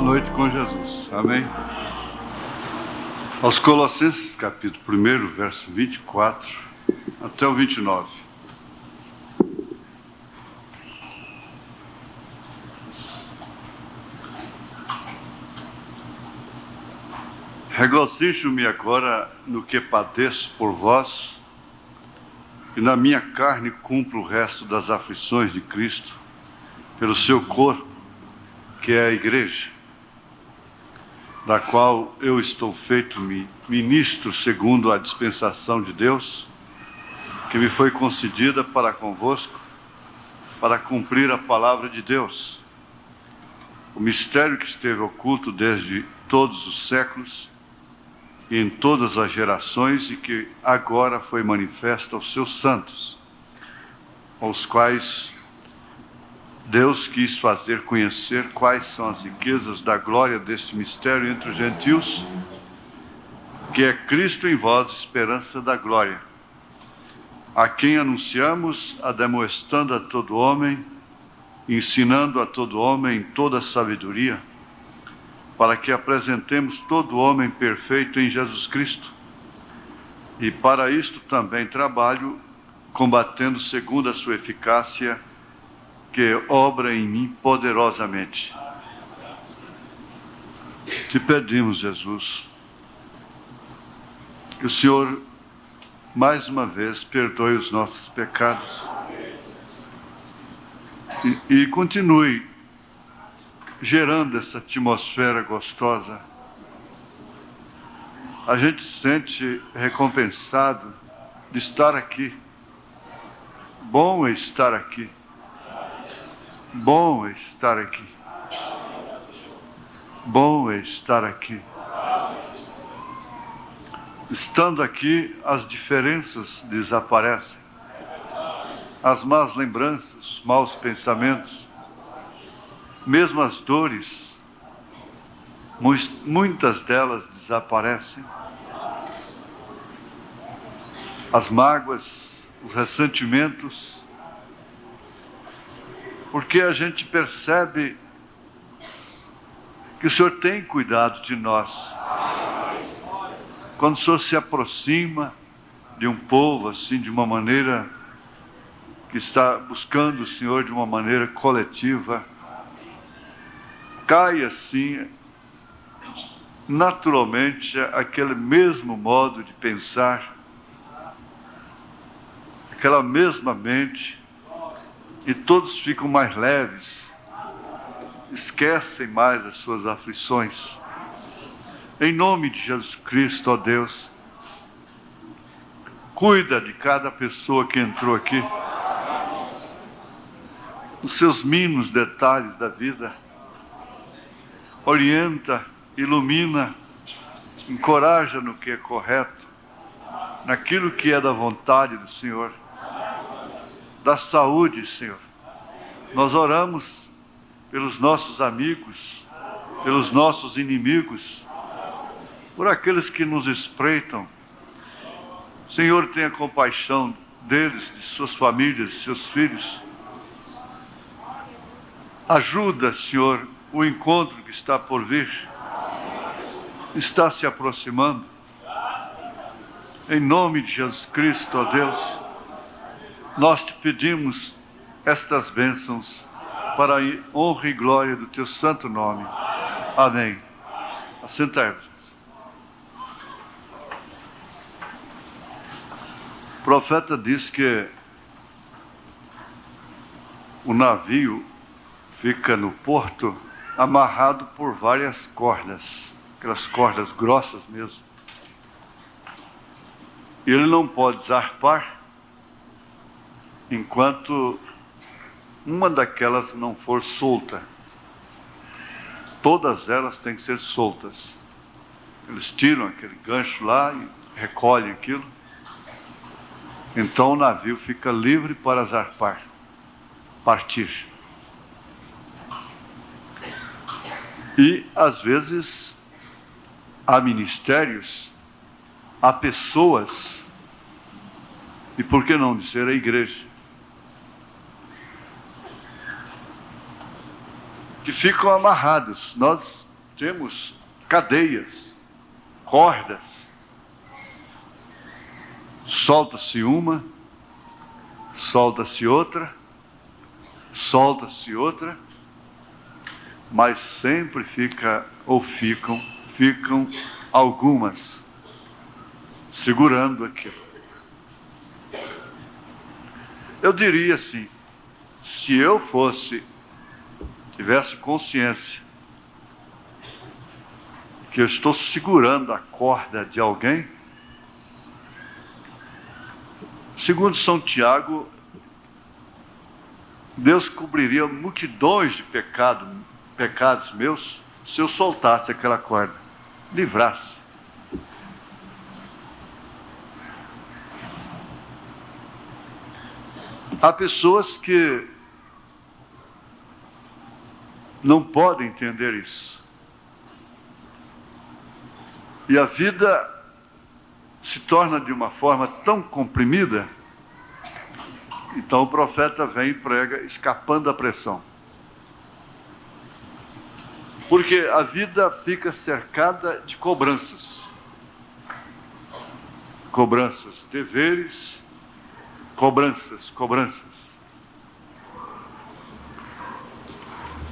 noite com Jesus. Amém? Aos Colossenses, capítulo 1, verso 24 até o 29. Regozijo-me agora no que padeço por vós, e na minha carne cumpro o resto das aflições de Cristo, pelo seu corpo, que é a igreja, da qual eu estou feito ministro segundo a dispensação de Deus, que me foi concedida para convosco, para cumprir a palavra de Deus, o mistério que esteve oculto desde todos os séculos e em todas as gerações, e que agora foi manifesto aos seus santos, aos quais Deus quis fazer conhecer quais são as riquezas da glória deste mistério entre os gentios, que é Cristo em vós, esperança da glória, a quem anunciamos, ademoestando a todo homem, ensinando a todo homem em toda sabedoria, para que apresentemos todo homem perfeito em Jesus Cristo. E para isto também trabalho, combatendo segundo a sua eficácia, que obra em mim poderosamente. Te pedimos, Jesus, que o Senhor, mais uma vez, perdoe os nossos pecados e continue gerando essa atmosfera gostosa. A gente se sente recompensado de estar aqui. Bom é estar aqui. Bom é estar aqui. Bom é estar aqui. Estando aqui, as diferenças desaparecem. As más lembranças, os maus pensamentos, mesmo as dores, muitas delas desaparecem. As mágoas, os ressentimentos, porque a gente percebe que o Senhor tem cuidado de nós. Quando o Senhor se aproxima de um povo assim, de uma maneira que está buscando o Senhor de uma maneira coletiva, cai assim, naturalmente, aquele mesmo modo de pensar, aquela mesma mente, e todos ficam mais leves, esquecem mais as suas aflições. Em nome de Jesus Cristo, ó Deus, cuida de cada pessoa que entrou aqui, os seus mínimos detalhes da vida, orienta, ilumina, encoraja no que é correto, naquilo que é da vontade do Senhor. Da saúde, Senhor. Nós oramos pelos nossos amigos, pelos nossos inimigos, por aqueles que nos espreitam. Senhor, tenha compaixão deles, de suas famílias, de seus filhos. Ajuda, Senhor, o encontro que está por vir, está se aproximando. Em nome de Jesus Cristo, ó Deus, nós te pedimos estas bênçãos para a honra e glória do teu santo nome. Amém. Assentai-vos. O profeta diz que o navio fica no porto amarrado por várias cordas, aquelas cordas grossas mesmo. E ele não pode zarpar enquanto uma daquelas não for solta. Todas elas têm que ser soltas. Eles tiram aquele gancho lá e recolhem aquilo. Então o navio fica livre para zarpar, partir. E às vezes há ministérios, há pessoas, e por que não dizer a igreja, que ficam amarrados. Nós temos cadeias, cordas. Solta-se uma, solta-se outra, solta-se outra, mas sempre ficam algumas segurando aquilo. Eu diria assim, se eu tivesse consciência que eu estou segurando a corda de alguém, segundo São Tiago, Deus cobriria multidões de pecados meus, se eu soltasse aquela corda, livrasse. Há pessoas que não podem entender isso. E a vida se torna de uma forma tão comprimida. Então o profeta vem e prega escapando da pressão. Porque a vida fica cercada de cobranças. Cobranças, deveres, cobranças.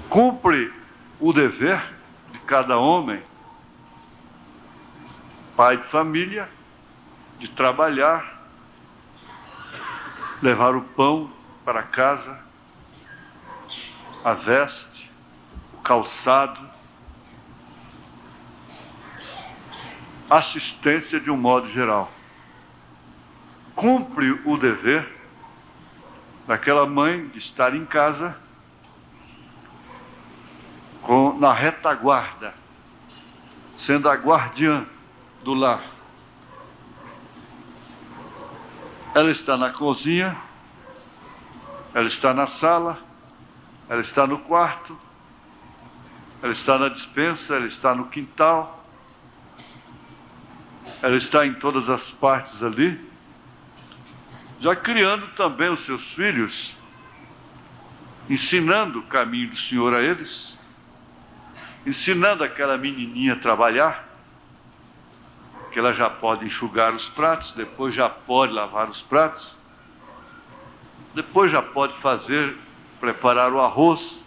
Cumpre o dever de cada homem, pai de família, de trabalhar, levar o pão para casa, a veste, o calçado, assistência de um modo geral. Cumpre o dever daquela mãe de estar em casa na retaguarda, sendo a guardiã do lar. Ela está na cozinha, ela está na sala, ela está no quarto, ela está na despensa, ela está no quintal, ela está em todas as partes ali, já criando também os seus filhos, ensinando o caminho do Senhor a eles, ensinando aquela menininha a trabalhar, que ela já pode enxugar os pratos, depois já pode lavar os pratos, depois já pode preparar o arroz,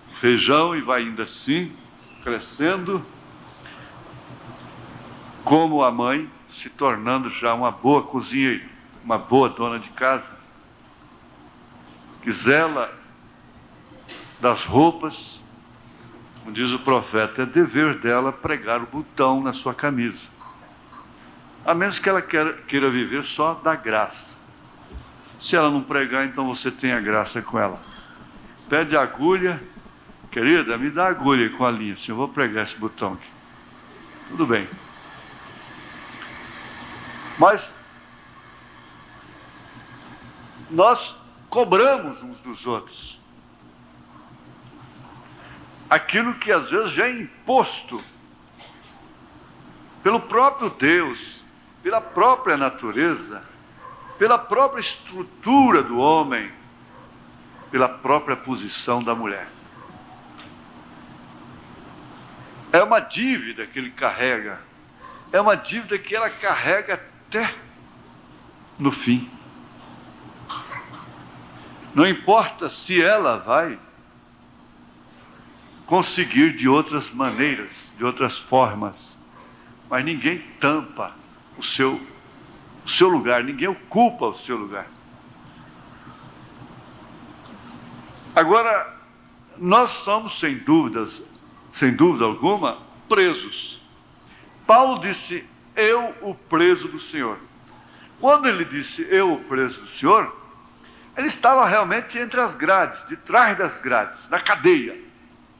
o feijão, e vai indo assim, crescendo, como a mãe, se tornando já uma boa cozinheira, uma boa dona de casa, que zela das roupas. Como diz o profeta, é dever dela pregar o botão na sua camisa, a menos que ela queira viver só da graça. Se ela não pregar, então você tem a graça com ela. Pede a agulha, querida, me dá a agulha com a linha, assim, eu vou pregar esse botão aqui. Tudo bem. Mas nós cobramos uns dos outros aquilo que às vezes já é imposto pelo próprio Deus, pela própria natureza, pela própria estrutura do homem, pela própria posição da mulher. É uma dívida que ele carrega, é uma dívida que ela carrega até no fim. Não importa se ela vai conseguir de outras maneiras, de outras formas, mas ninguém tampa o seu lugar, ninguém ocupa o seu lugar. Agora, nós somos, sem dúvida alguma, presos. Paulo disse, eu o preso do Senhor. Quando ele disse, eu o preso do Senhor, ele estava realmente entre as grades, de trás das grades, na cadeia,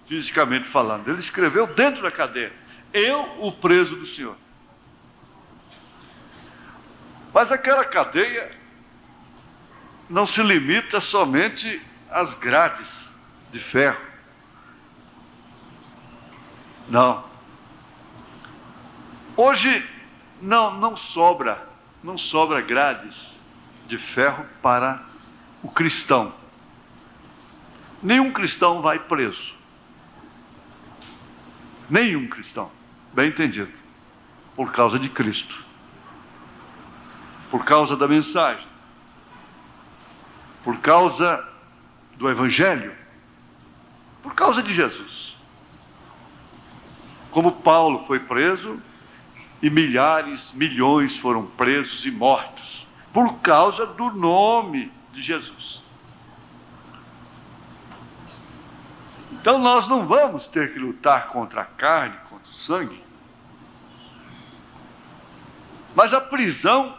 fisicamente falando. Ele escreveu dentro da cadeia, eu o preso do Senhor. Mas aquela cadeia não se limita somente às grades de ferro. Não. Hoje não sobra grades de ferro para o cristão. Nenhum cristão vai preso. Nenhum cristão. Bem entendido. Por causa de Cristo. Por causa da mensagem. Por causa do Evangelho. Por causa de Jesus. Como Paulo foi preso e milhares, milhões foram presos e mortos por causa do nome de Jesus. Então nós não vamos ter que lutar contra a carne, contra o sangue. Mas a prisão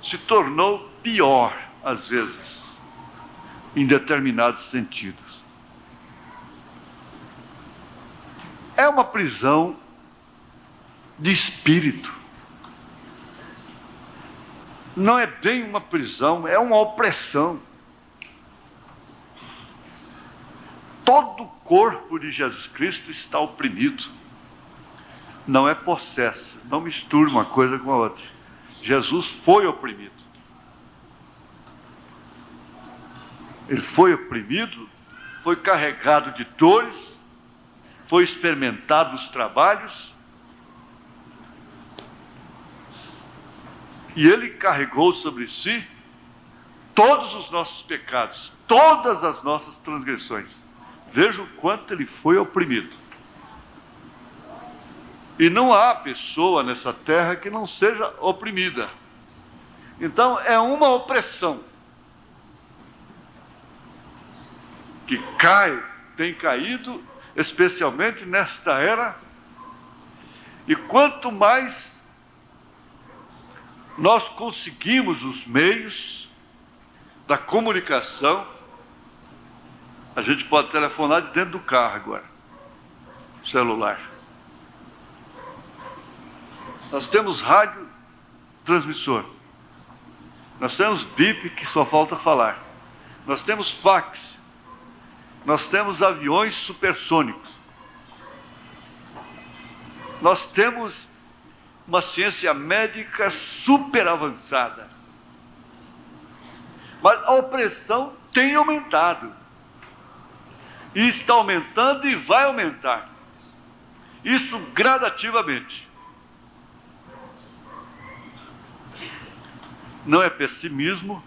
se tornou pior, às vezes, em determinados sentidos. É uma prisão de espírito. Não é bem uma prisão, é uma opressão. Todo o corpo de Jesus Cristo está oprimido. Não é possesso, não misture uma coisa com a outra. Jesus foi oprimido. Ele foi oprimido, foi carregado de dores, foi experimentado os trabalhos, e ele carregou sobre si todos os nossos pecados, todas as nossas transgressões. Veja o quanto ele foi oprimido. E não há pessoa nessa terra que não seja oprimida. Então é uma opressão que tem caído, especialmente nesta era. E quanto mais nós conseguimos os meios da comunicação, a gente pode telefonar de dentro do carro agora, celular. Nós temos rádio transmissor. Nós temos bip, que só falta falar. Nós temos fax. Nós temos aviões supersônicos. Nós temos uma ciência médica super avançada. Mas a opressão tem aumentado. E está aumentando e vai aumentar. Isso gradativamente. Não é pessimismo,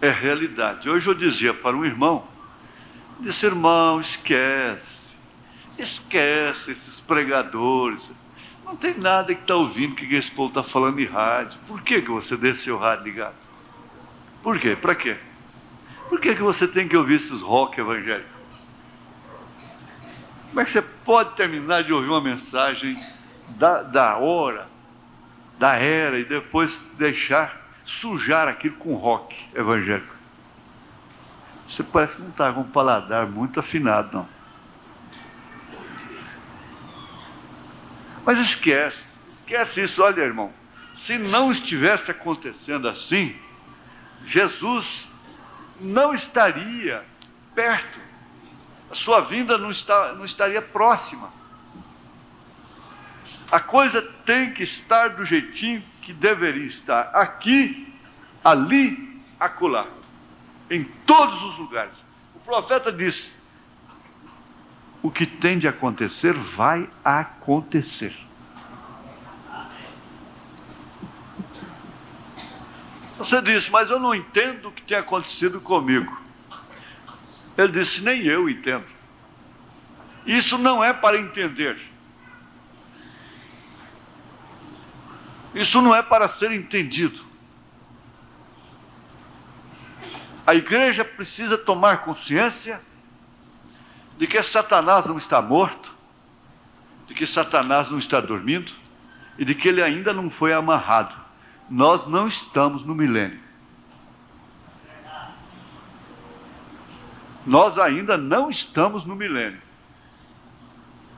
é realidade. Hoje eu dizia para um irmão, disse: irmão, esquece esses pregadores, não tem nada que está ouvindo que esse povo está falando em rádio. Por que você deixa o rádio ligado? Por quê? Para quê? Por que você tem que ouvir esses rock evangélicos? Como é que você pode terminar de ouvir uma mensagem da hora, da era, e depois sujar aquilo com rock evangélico? Você parece que não está com um paladar muito afinado, não. Mas esquece isso. Olha, irmão, se não estivesse acontecendo assim, Jesus não estaria perto, a sua vinda não estaria próxima. A coisa tem que estar do jeitinho que deveria estar, aqui, ali, acolá, em todos os lugares. O profeta disse: o que tem de acontecer, vai acontecer. Você disse: mas eu não entendo o que tem acontecido comigo. Ele disse: nem eu entendo. Isso não é para entender. Isso não é para ser entendido. A igreja precisa tomar consciência de que Satanás não está morto, de que Satanás não está dormindo e de que ele ainda não foi amarrado. Nós não estamos no milênio. Nós ainda não estamos no milênio.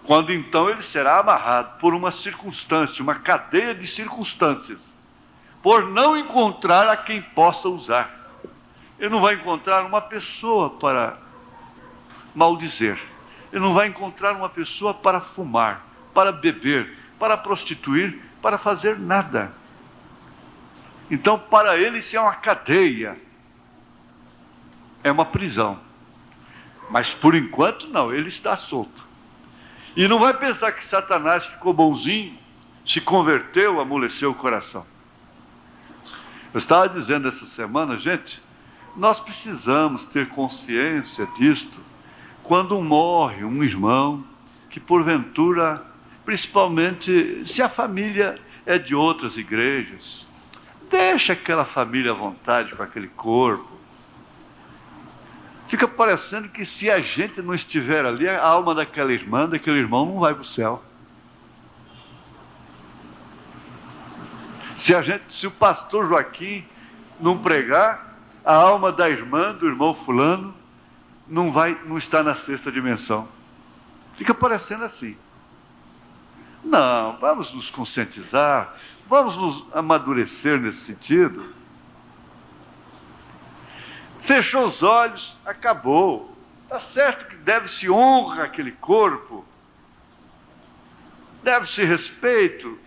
Quando então ele será amarrado por uma circunstância, uma cadeia de circunstâncias, por não encontrar a quem possa usar. Ele não vai encontrar uma pessoa para maldizer. Ele não vai encontrar uma pessoa para fumar, para beber, para prostituir, para fazer nada. Então, para ele, isso é uma cadeia, é uma prisão. Mas por enquanto não, ele está solto. E não vai pensar que Satanás ficou bonzinho, se converteu, amoleceu o coração. Eu estava dizendo essa semana, gente, nós precisamos ter consciência disto quando morre um irmão que porventura, principalmente se a família é de outras igrejas, deixa aquela família à vontade com aquele corpo. Fica parecendo que se a gente não estiver ali, a alma daquela irmã, daquele irmão não vai para o céu. Se o pastor Joaquim não pregar, a alma da irmã, do irmão fulano, não está na sexta dimensão. Fica parecendo assim. Não, vamos nos conscientizar, vamos nos amadurecer nesse sentido. Fechou os olhos, acabou. Está certo que deve-se honra aquele corpo, deve-se respeito.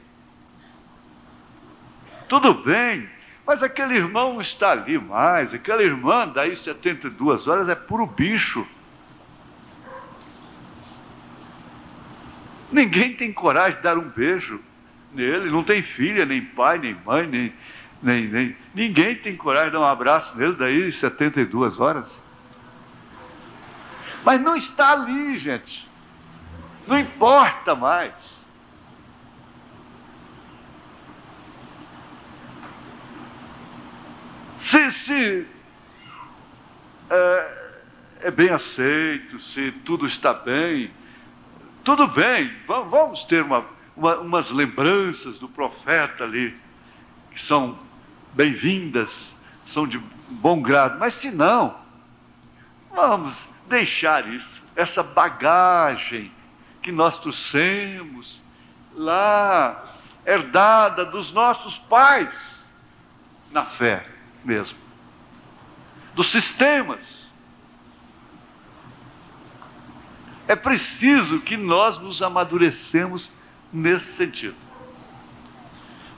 Tudo bem, mas aquele irmão não está ali mais, aquela irmã daí 72 horas é puro bicho. Ninguém tem coragem de dar um beijo nele, não tem filha, nem pai, nem mãe, ninguém tem coragem de dar um abraço nele daí 72 horas. Mas não está ali, gente. Não importa mais. Se é bem aceito, se tudo está bem, tudo bem, vamos ter umas lembranças do profeta ali, que são bem-vindas, são de bom grado, mas se não, vamos deixar isso, essa bagagem que nós trouxemos lá, herdada dos nossos pais, na fé mesmo, dos sistemas. É preciso que nós nos amadurecemos nesse sentido.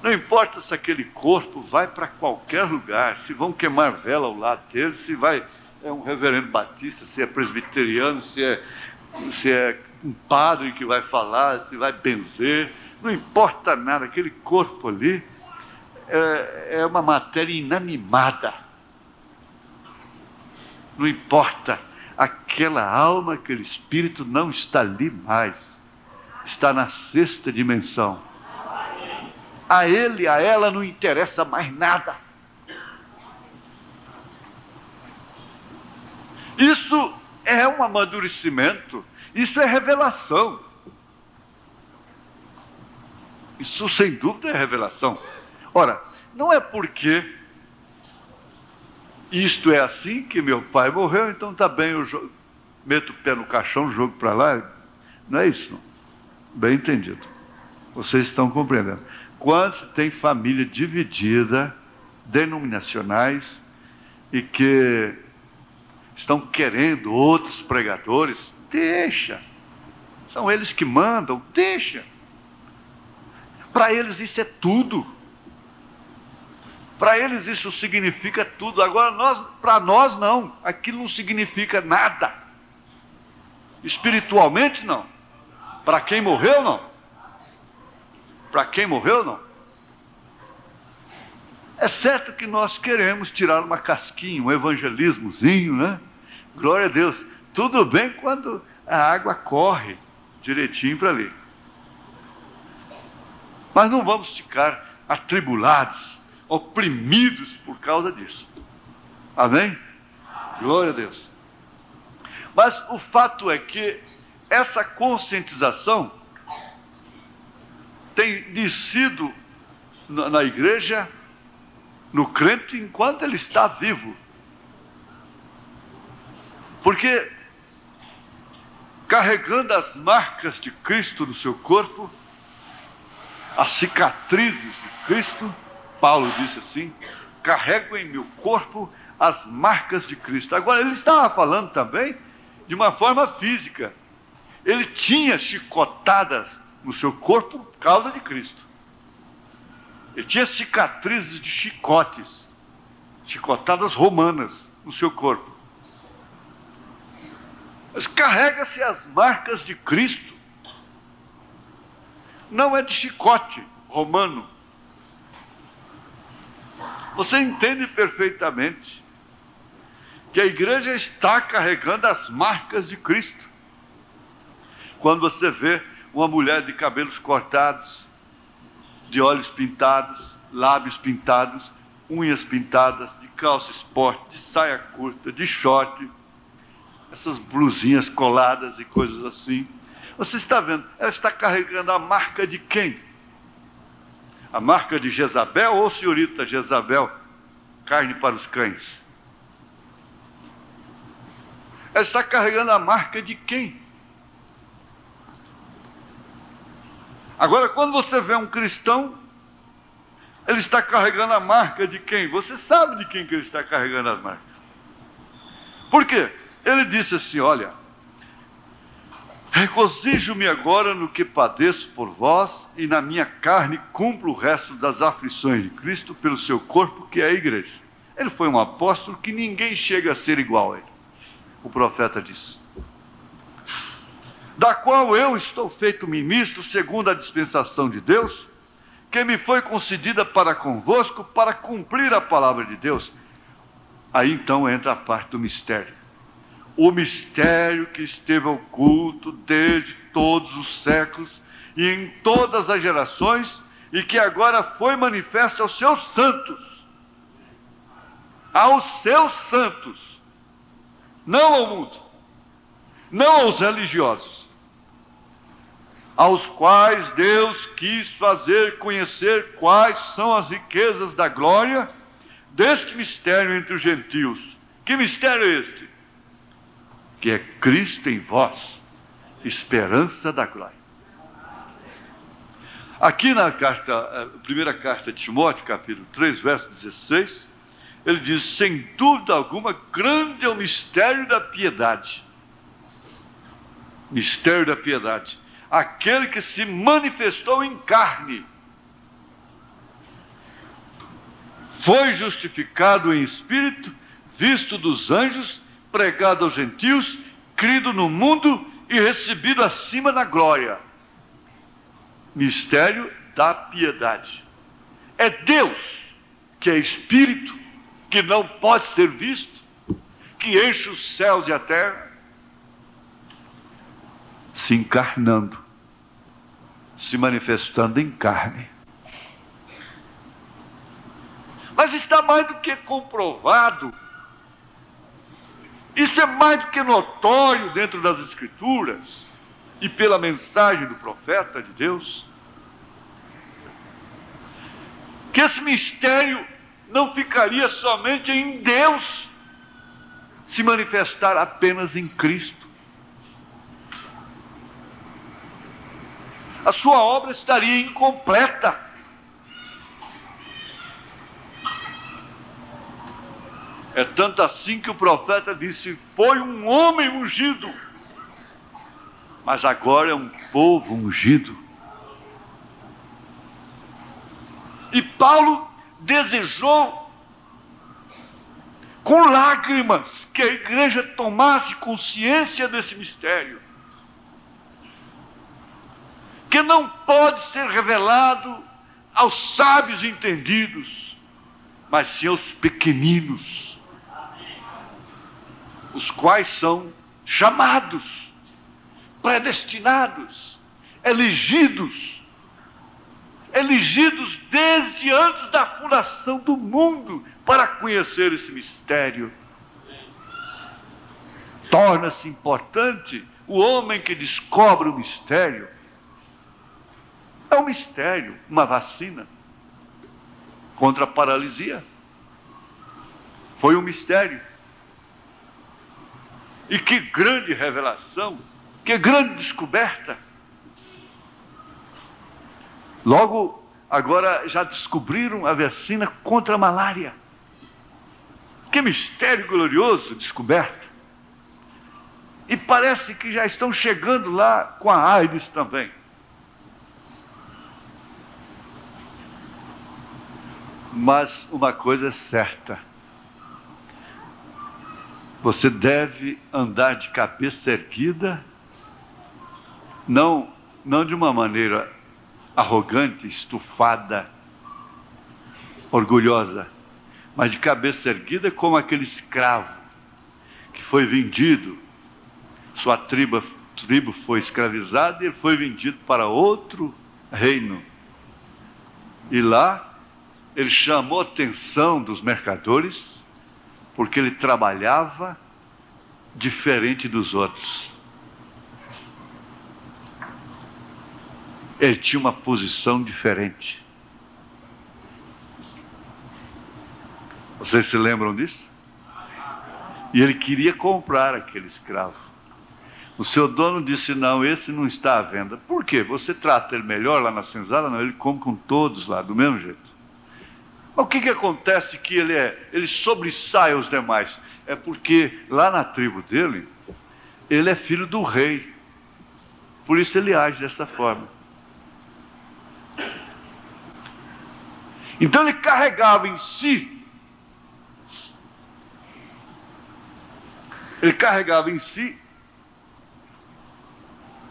Não importa se aquele corpo vai para qualquer lugar, se vão queimar vela ao lado dele, se é um reverendo batista, se é presbiteriano, se é um padre que vai falar, se vai benzer, não importa nada, aquele corpo ali é uma matéria inanimada. Não importa, aquela alma, aquele espírito não está ali mais, está na sexta dimensão. A ele, a ela não interessa mais nada. Isso é um amadurecimento, isso é revelação. Isso sem dúvida é revelação. Ora, não é porque isto é assim que meu pai morreu, então está bem, eu meto o pé no caixão, jogo para lá. Não é isso, não. Bem entendido. Vocês estão compreendendo. Quando se tem família dividida, denominacionais, e que estão querendo outros pregadores, deixa. São eles que mandam, deixa. Para eles isso é tudo. Para eles isso significa tudo. Agora, para nós não. Aquilo não significa nada. Espiritualmente, não. Para quem morreu, não. Para quem morreu, não. É certo que nós queremos tirar uma casquinha, um evangelismozinho, né? Glória a Deus. Tudo bem quando a água corre direitinho para ali. Mas não vamos ficar atribulados, oprimidos por causa disso. Amém? Glória a Deus. Mas o fato é que essa conscientização tem descido na igreja, no crente, enquanto ele está vivo. Porque carregando as marcas de Cristo no seu corpo, as cicatrizes de Cristo, Paulo disse assim, carrego em meu corpo as marcas de Cristo. Agora, ele estava falando também de uma forma física. Ele tinha chicotadas no seu corpo por causa de Cristo. Ele tinha cicatrizes de chicotes, chicotadas romanas no seu corpo. Mas carrega-se as marcas de Cristo. Não é de chicote romano. Você entende perfeitamente que a igreja está carregando as marcas de Cristo. Quando você vê uma mulher de cabelos cortados, de olhos pintados, lábios pintados, unhas pintadas, de calça esporte, de saia curta, de short, essas blusinhas coladas e coisas assim, você está vendo, ela está carregando a marca de quem? A marca de Jezabel ou senhorita Jezabel, carne para os cães? Ela está carregando a marca de quem? Agora, quando você vê um cristão, ele está carregando a marca de quem? Você sabe de quem que ele está carregando as marcas. Por quê? Ele disse assim, olha, regozijo-me agora no que padeço por vós, e na minha carne cumpro o resto das aflições de Cristo pelo seu corpo, que é a igreja. Ele foi um apóstolo que ninguém chega a ser igual a ele. O profeta disse. Da qual eu estou feito ministro, segundo a dispensação de Deus, que me foi concedida para convosco, para cumprir a palavra de Deus. Aí então entra a parte do mistério. O mistério que esteve oculto desde todos os séculos e em todas as gerações, e que agora foi manifesto aos seus santos. Aos seus santos. Não ao mundo. Não aos religiosos. Aos quais Deus quis fazer conhecer quais são as riquezas da glória deste mistério entre os gentios. Que mistério é este? Que é Cristo em vós, esperança da glória. Aqui na primeira carta de Timóteo, capítulo 3, verso 16, ele diz, sem dúvida alguma, grande é o mistério da piedade. Mistério da piedade. Aquele que se manifestou em carne, foi justificado em espírito, visto dos anjos, pregado aos gentios, crido no mundo e recebido acima na glória. Mistério da piedade. É Deus, que é espírito, que não pode ser visto, que enche os céus e a terra, se encarnando, se manifestando em carne. Mas está mais do que comprovado, isso é mais do que notório dentro das Escrituras e pela mensagem do profeta de Deus, que esse mistério não ficaria somente em Deus se manifestar apenas em Cristo. A sua obra estaria incompleta. É tanto assim que o profeta disse, foi um homem ungido, mas agora é um povo ungido. E Paulo desejou, com lágrimas, que a igreja tomasse consciência desse mistério, que não pode ser revelado aos sábios entendidos, mas sim aos pequeninos, os quais são chamados, predestinados, elegidos desde antes da fundação do mundo, para conhecer esse mistério. Torna-se importante o homem que descobre o mistério. É um mistério, uma vacina contra a paralisia. Foi um mistério. E que grande revelação, que grande descoberta. Logo, agora já descobriram a vacina contra a malária. Que mistério glorioso descoberto. E parece que já estão chegando lá com a AIDS também. Mas uma coisa é certa. Você deve andar de cabeça erguida, não de uma maneira arrogante, estufada, orgulhosa, mas de cabeça erguida como aquele escravo que foi vendido, sua tribo foi escravizada e ele foi vendido para outro reino. E lá ele chamou a atenção dos mercadores porque ele trabalhava diferente dos outros. Ele tinha uma posição diferente. Vocês se lembram disso? E ele queria comprar aquele escravo. O seu dono disse: não, esse não está à venda. Por quê? Você trata ele melhor lá na senzala? Não, ele come com todos lá, do mesmo jeito. Mas o que acontece que ele sobressai aos demais? É porque lá na tribo dele, ele é filho do rei. Por isso ele age dessa forma. Então ele carregava em si,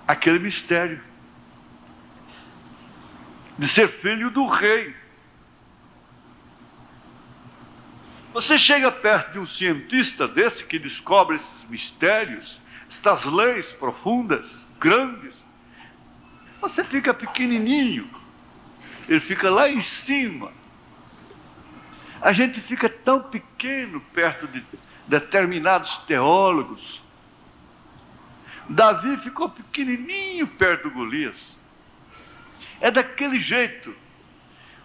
aquele mistério de ser filho do rei. Você chega perto de um cientista desse que descobre esses mistérios, estas leis profundas, grandes, você fica pequenininho, ele fica lá em cima. A gente fica tão pequeno perto de determinados teólogos. Davi ficou pequenininho perto do Golias. É daquele jeito.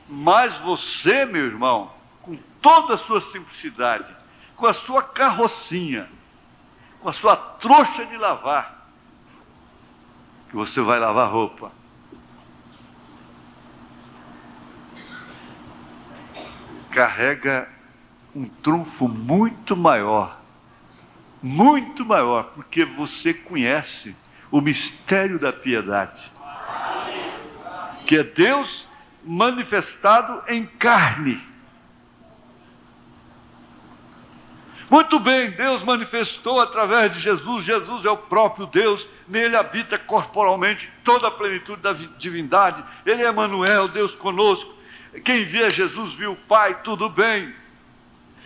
Mas você, meu irmão, com toda a sua simplicidade, com a sua carrocinha, com a sua trouxa de lavar, que você vai lavar roupa, carrega um trunfo muito maior, porque você conhece o mistério da piedade, que é Deus manifestado em carne. Muito bem, Deus manifestou através de Jesus. Jesus é o próprio Deus, nele habita corporalmente toda a plenitude da divindade. Ele é Emanuel, Deus conosco. Quem vê Jesus viu o Pai, tudo bem.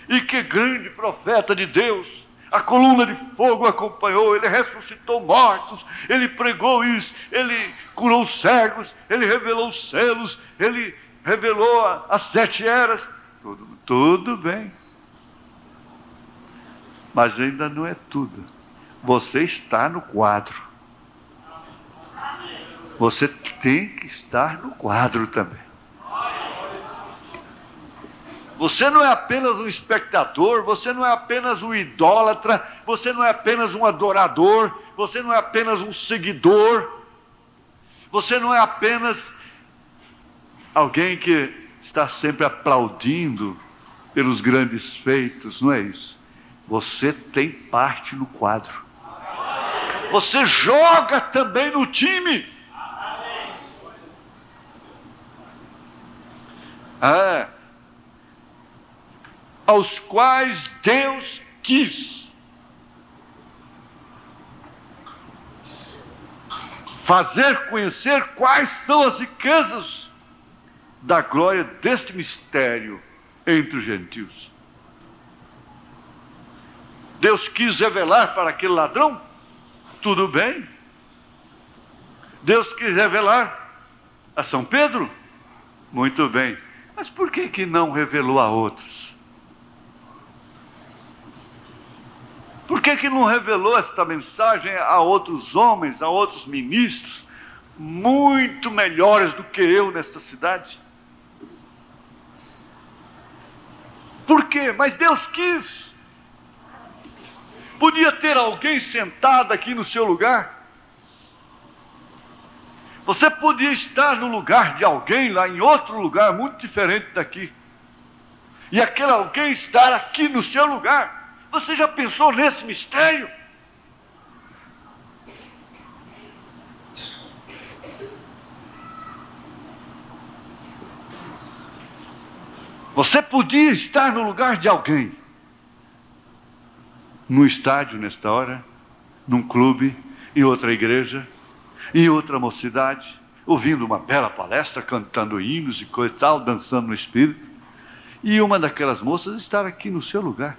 E que grande profeta de Deus! A coluna de fogo acompanhou, ele ressuscitou mortos, ele pregou isso, ele curou cegos, ele revelou os selos, ele revelou as 7 eras. Tudo bem. Mas ainda não é tudo. Você está no quadro. Você tem que estar no quadro também. Você não é apenas um espectador, você não é apenas um idólatra, você não é apenas um adorador, você não é apenas um seguidor, você não é apenas alguém que está sempre aplaudindo pelos grandes feitos, não é isso. Você tem parte no quadro. Você joga também no time. Aos quais Deus quis fazer conhecer quais são as riquezas da glória deste mistério entre os gentios. Deus quis revelar para aquele ladrão? Tudo bem. Deus quis revelar a São Pedro? Muito bem. Mas por que não revelou a outros? Por que não revelou esta mensagem a outros homens, a outros ministros, muito melhores do que eu nesta cidade? Por quê? Mas Deus quis. Podia ter alguém sentado aqui no seu lugar. Você podia estar no lugar de alguém lá em outro lugar muito diferente daqui. E aquele alguém estar aqui no seu lugar. Você já pensou nesse mistério? Você podia estar no lugar de alguém num estádio nesta hora, num clube, em outra igreja, em outra mocidade, ouvindo uma bela palestra, cantando hinos e coisa e tal, dançando no espírito, e uma daquelas moças estar aqui no seu lugar.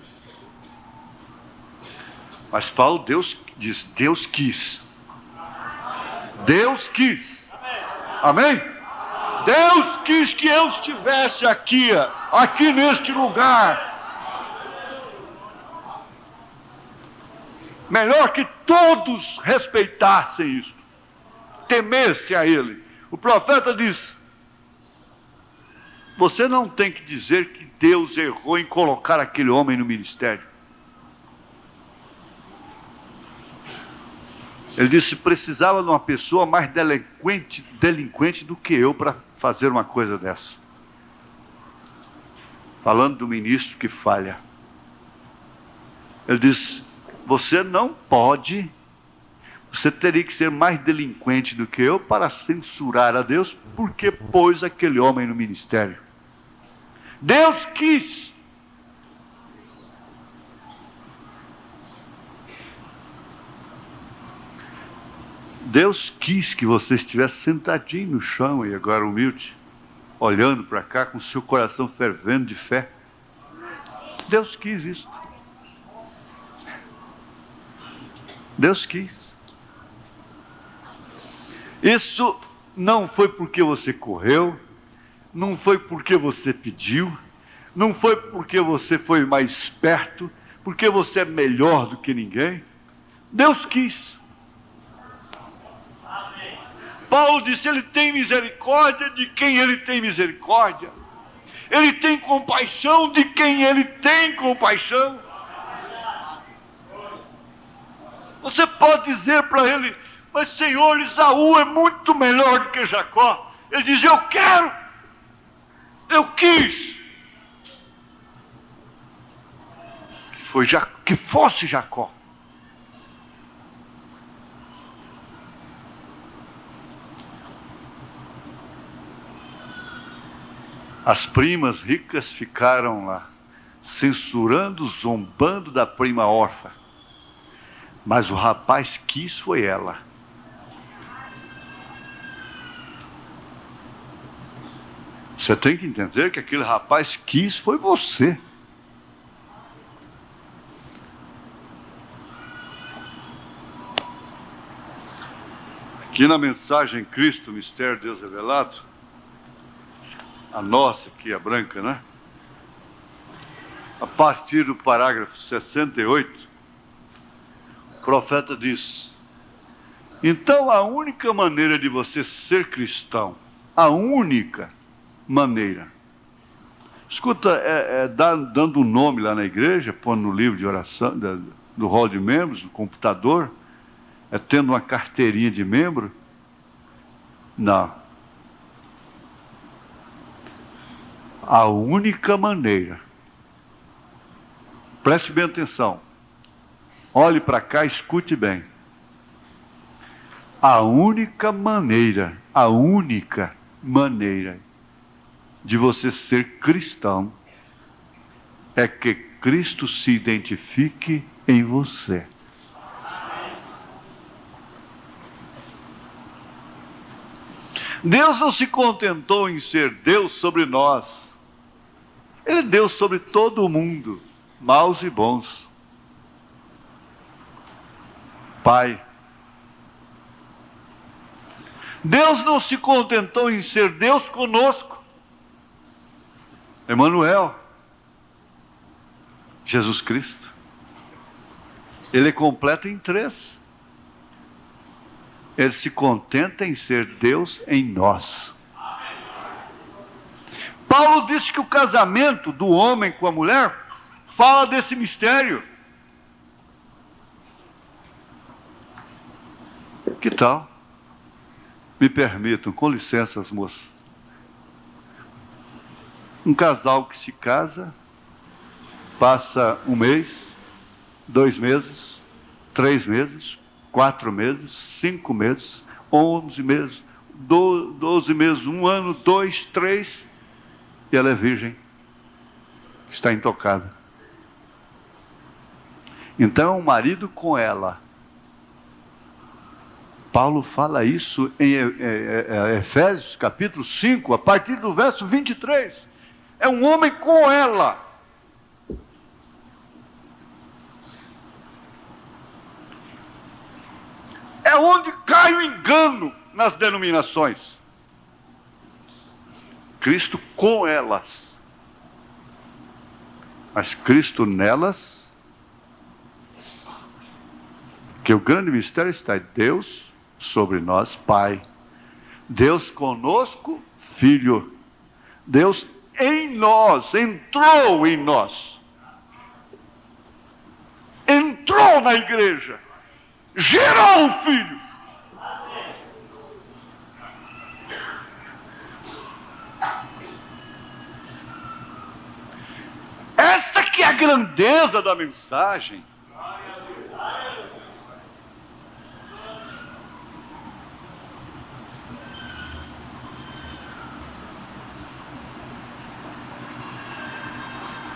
Mas Paulo, diz, Deus quis. Deus quis. Amém? Deus quis que eu estivesse aqui neste lugar. Melhor que todos respeitassem isso, temessem a Ele. O profeta diz: você não tem que dizer que Deus errou em colocar aquele homem no ministério. Ele disse: precisava de uma pessoa mais delinquente do que eu para fazer uma coisa dessa. Falando do ministro que falha. Ele disse: você não pode, você teria que ser mais delinquente do que eu para censurar a Deus, porque pôs aquele homem no ministério. Deus quis. Deus quis que você estivesse sentadinho no chão e agora humilde, olhando para cá com o seu coração fervendo de fé. Deus quis isso. Deus quis. Isso não foi porque você correu, não foi porque você pediu, não foi porque você foi mais esperto, porque você é melhor do que ninguém. Deus quis. Paulo disse: ele tem misericórdia de quem ele tem misericórdia. Ele tem compaixão de quem ele tem compaixão. Você pode dizer para ele: mas Senhor, Esaú é muito melhor do que Jacó. Ele diz: eu quero, eu quis que fosse Jacó. As primas ricas ficaram lá, censurando, zombando da prima órfã. Mas o rapaz quis foi ela. Você tem que entender que aquele rapaz quis foi você. Aqui na mensagem Cristo, Mistério de Deus Revelado, a nossa aqui, a branca, né? A partir do parágrafo 68, o profeta diz: então a única maneira de você ser cristão, a única maneira, escuta, dando um nome lá na igreja, pondo no livro de oração, do hall de membros, no computador, tendo uma carteirinha de membro? Não. A única maneira, preste bem atenção, olhe para cá, escute bem. A única maneira de você ser cristão é que Cristo se identifique em você. Deus não se contentou em ser Deus sobre nós. Ele é Deus sobre todo o mundo, maus e bons. Pai. Deus não se contentou em ser Deus conosco. Emanuel, Jesus Cristo. Ele é completo em três. Ele se contenta em ser Deus em nós. Paulo disse que o casamento do homem com a mulher fala desse mistério. Que tal? Me permitam, com licença, as moças. Um casal que se casa, passa 1 mês, 2 meses, 3 meses, 4 meses, 5 meses, 11 meses, 12 meses, 1 ano, 2, 3, e ela é virgem, está intocada. Então, o marido com ela. Paulo fala isso em Efésios capítulo 5, a partir do verso 23. É um homem com ela. É onde cai o engano nas denominações. Cristo com elas. Mas Cristo nelas. Que o grande mistério está em Deus sobre nós, Pai. Deus conosco, Filho. Deus em nós, entrou em nós. Entrou na igreja. Gerou um Filho. Essa que é a grandeza da mensagem.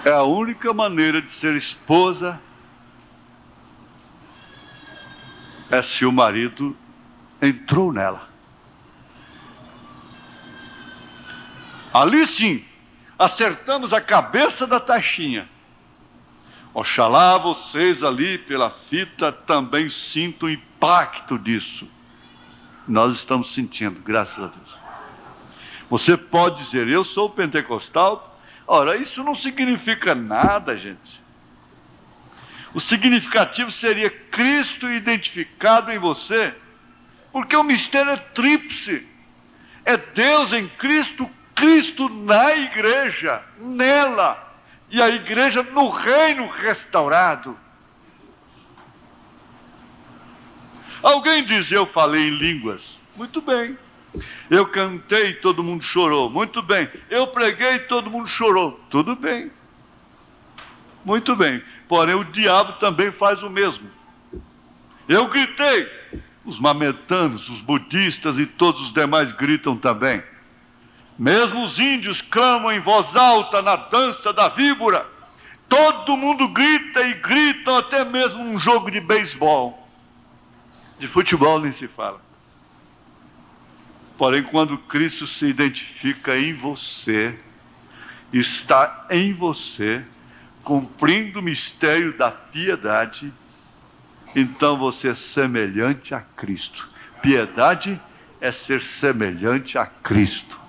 É a única maneira de ser esposa é se o marido entrou nela. Ali sim, acertamos a cabeça da taxinha. Oxalá vocês ali pela fita também sintam o impacto disso. Nós estamos sentindo, graças a Deus. Você pode dizer, eu sou pentecostal. Ora, isso não significa nada, gente. O significativo seria Cristo identificado em você, porque o mistério é tríplice. É Deus em Cristo, Cristo na igreja, nela, e a igreja no reino restaurado. Alguém diz, eu falei em línguas. Muito bem. Eu cantei e todo mundo chorou. Muito bem. Eu preguei e todo mundo chorou. Tudo bem. Muito bem. Porém, o diabo também faz o mesmo. Eu gritei. Os maometanos, os budistas e todos os demais gritam também. Mesmo os índios clamam em voz alta na dança da víbora. Todo mundo grita e gritam até mesmo num jogo de beisebol. De futebol nem se fala. Porém, quando Cristo se identifica em você, está em você, cumprindo o mistério da piedade, então você é semelhante a Cristo. Piedade é ser semelhante a Cristo.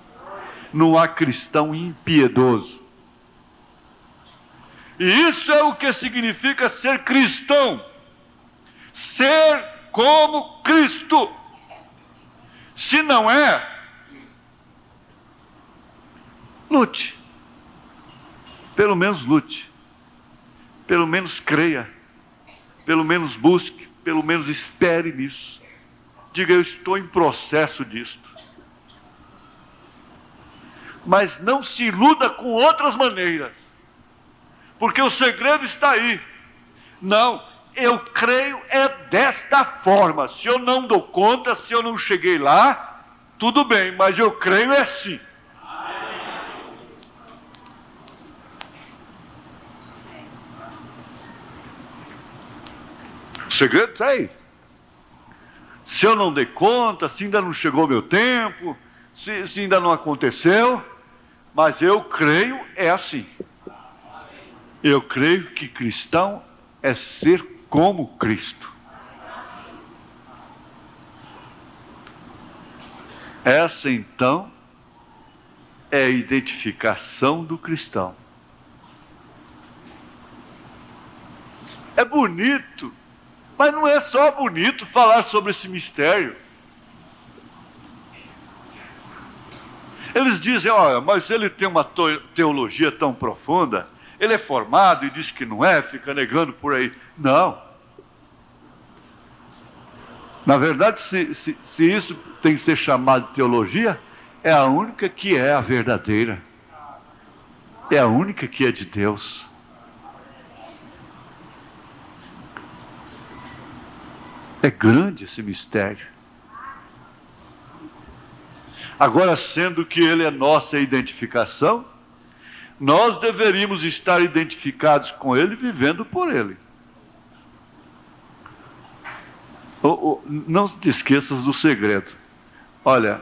Não há cristão impiedoso. E isso é o que significa ser cristão. Ser como Cristo. Se não é, lute. Pelo menos lute. Pelo menos creia. Pelo menos busque. Pelo menos espere nisso. Diga, eu estou em processo disto. Mas não se iluda com outras maneiras. Porque o segredo está aí. Não. Eu creio é desta forma. Se eu não dou conta, se eu não cheguei lá, tudo bem, mas eu creio é assim. O segredo está aí. Se eu não dei conta, se ainda não chegou meu tempo, se ainda não aconteceu, mas eu creio é assim. Eu creio que cristão é ser como Cristo. Essa então é a identificação do cristão. É bonito, mas não é só bonito falar sobre esse mistério. Eles dizem, olha, mas ele tem uma teologia tão profunda. Ele é formado e diz que não é, fica negando por aí. Não. Na verdade, se isso tem que ser chamado de teologia, é a única que é a verdadeira. É a única que é de Deus. É grande esse mistério. Agora, sendo que ele é nossa identificação, nós deveríamos estar identificados com ele, vivendo por ele. Não te esqueças do segredo. Olha,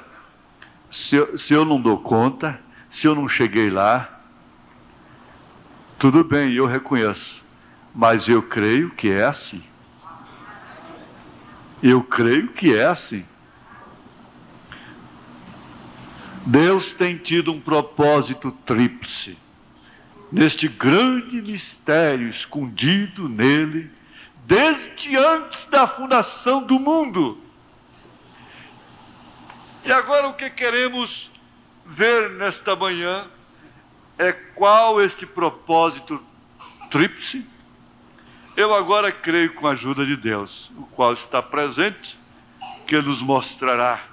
se eu não dou conta, se eu não cheguei lá, tudo bem, eu reconheço. Mas eu creio que é assim. Eu creio que é assim. Deus tem tido um propósito tríplice. Neste grande mistério escondido nele, desde antes da fundação do mundo. E agora o que queremos ver nesta manhã é qual este propósito tríplice. Eu agora creio com a ajuda de Deus, o qual está presente, que nos mostrará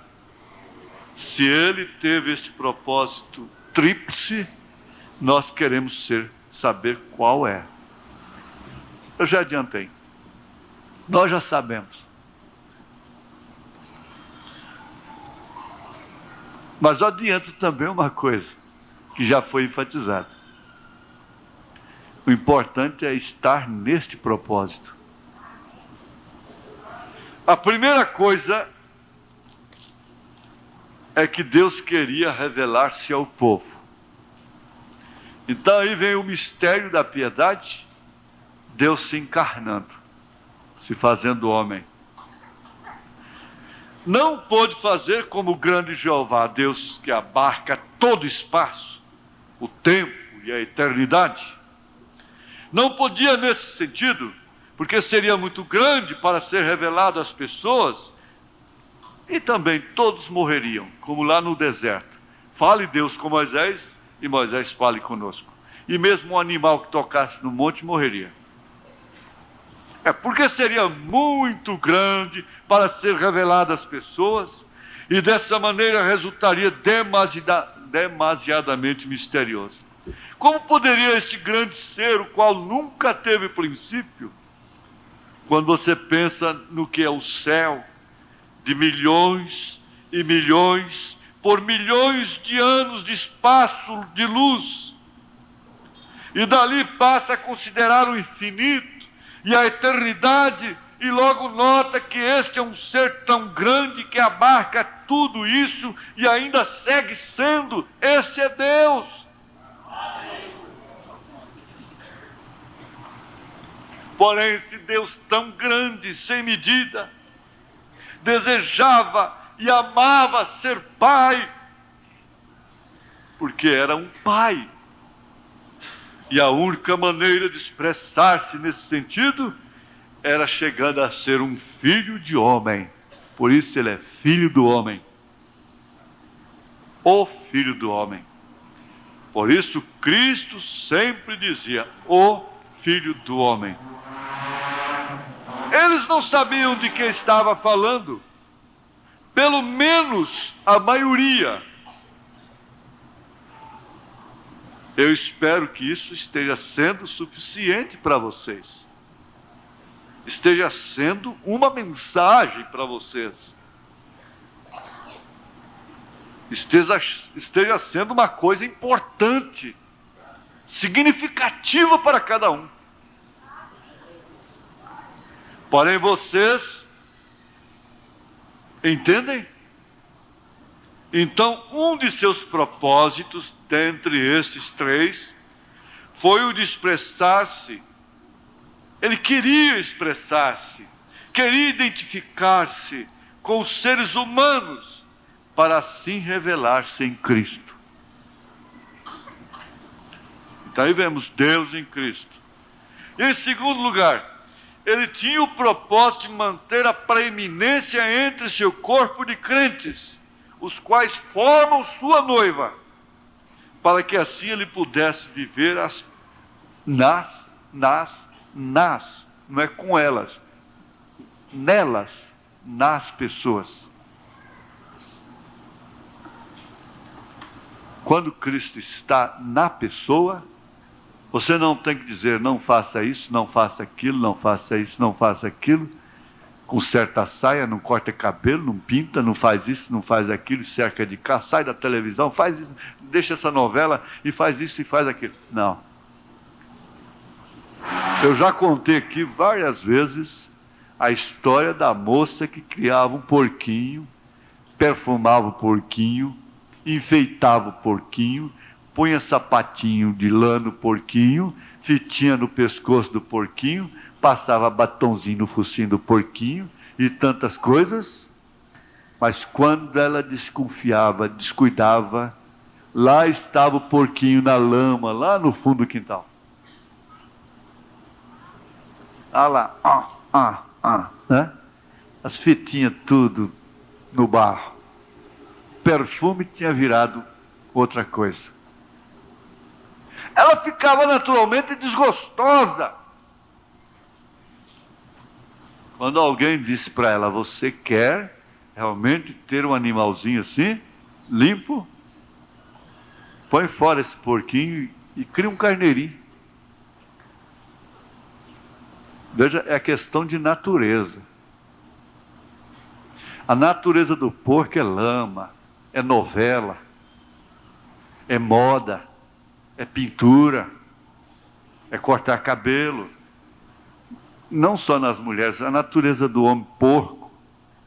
se ele teve este propósito tríplice. Nós queremos saber qual é. Eu já adiantei. Nós já sabemos. Mas eu adianto também uma coisa que já foi enfatizada. O importante é estar neste propósito. A primeira coisa é que Deus queria revelar-se ao povo. Então aí vem o mistério da piedade, Deus se encarnando, se fazendo homem. Não pôde fazer como o grande Jeová, Deus que abarca todo o espaço, o tempo e a eternidade. Não podia nesse sentido, porque seria muito grande para ser revelado às pessoas, e também todos morreriam, como lá no deserto. Fale Deus com Moisés, e Moisés fale conosco. E mesmo um animal que tocasse no monte morreria. Porque seria muito grande para ser revelado às pessoas, e dessa maneira resultaria demasiadamente misterioso. Como poderia este grande ser, o qual nunca teve princípio, quando você pensa no que é o céu, de milhões e milhões, por milhões de anos de espaço de luz, e dali passa a considerar o infinito e a eternidade, e logo nota que este é um ser tão grande que abarca tudo isso e ainda segue sendo. Este é Deus. Porém, esse Deus tão grande, sem medida, desejava e amava ser pai, porque era um pai. E a única maneira de expressar-se nesse sentido era chegando a ser um filho de homem. Por isso ele é filho do homem. O filho do homem. Por isso Cristo sempre dizia, o filho do homem. Eles não sabiam de que estava falando. Pelo menos a maioria. Eu espero que isso esteja sendo suficiente para vocês. Esteja sendo uma mensagem para vocês. Esteja sendo uma coisa importante, significativa para cada um. Porém, vocês entendem? Então, um de seus propósitos, dentre esses três, foi o de expressar-se. Ele queria expressar-se, queria identificar-se com os seres humanos, para assim revelar-se em Cristo. Então aí vemos Deus em Cristo. E em segundo lugar, ele tinha o propósito de manter a preeminência entre seu corpo de crentes, os quais formam sua noiva, para que assim ele pudesse viver não é com elas, nelas, nas pessoas. Quando Cristo está na pessoa, você não tem que dizer, não faça isso, não faça aquilo, não faça isso, não faça aquilo, conserta a saia, não corta cabelo, não pinta, não faz isso, não faz aquilo, cerca de cá, sai da televisão, faz isso, deixa essa novela e faz isso e faz aquilo. Não. Eu já contei aqui várias vezes a história da moça que criava um porquinho, perfumava o porquinho, enfeitava o porquinho, punha sapatinho de lã no porquinho, fitinha no pescoço do porquinho, passava batonzinho no focinho do porquinho e tantas coisas. Mas quando ela desconfiava, descuidava, lá estava o porquinho na lama, lá no fundo do quintal. Olha lá, né? As fitinhas tudo no barro. Perfume tinha virado outra coisa. Ela ficava naturalmente desgostosa. Quando alguém disse para ela: você quer realmente ter um animalzinho assim, limpo? Põe fora esse porquinho e cria um carneirinho. Veja, é questão de natureza. A natureza do porco é lama, é novela, é moda, é pintura, é cortar cabelo. Não só nas mulheres, a natureza do homem porco,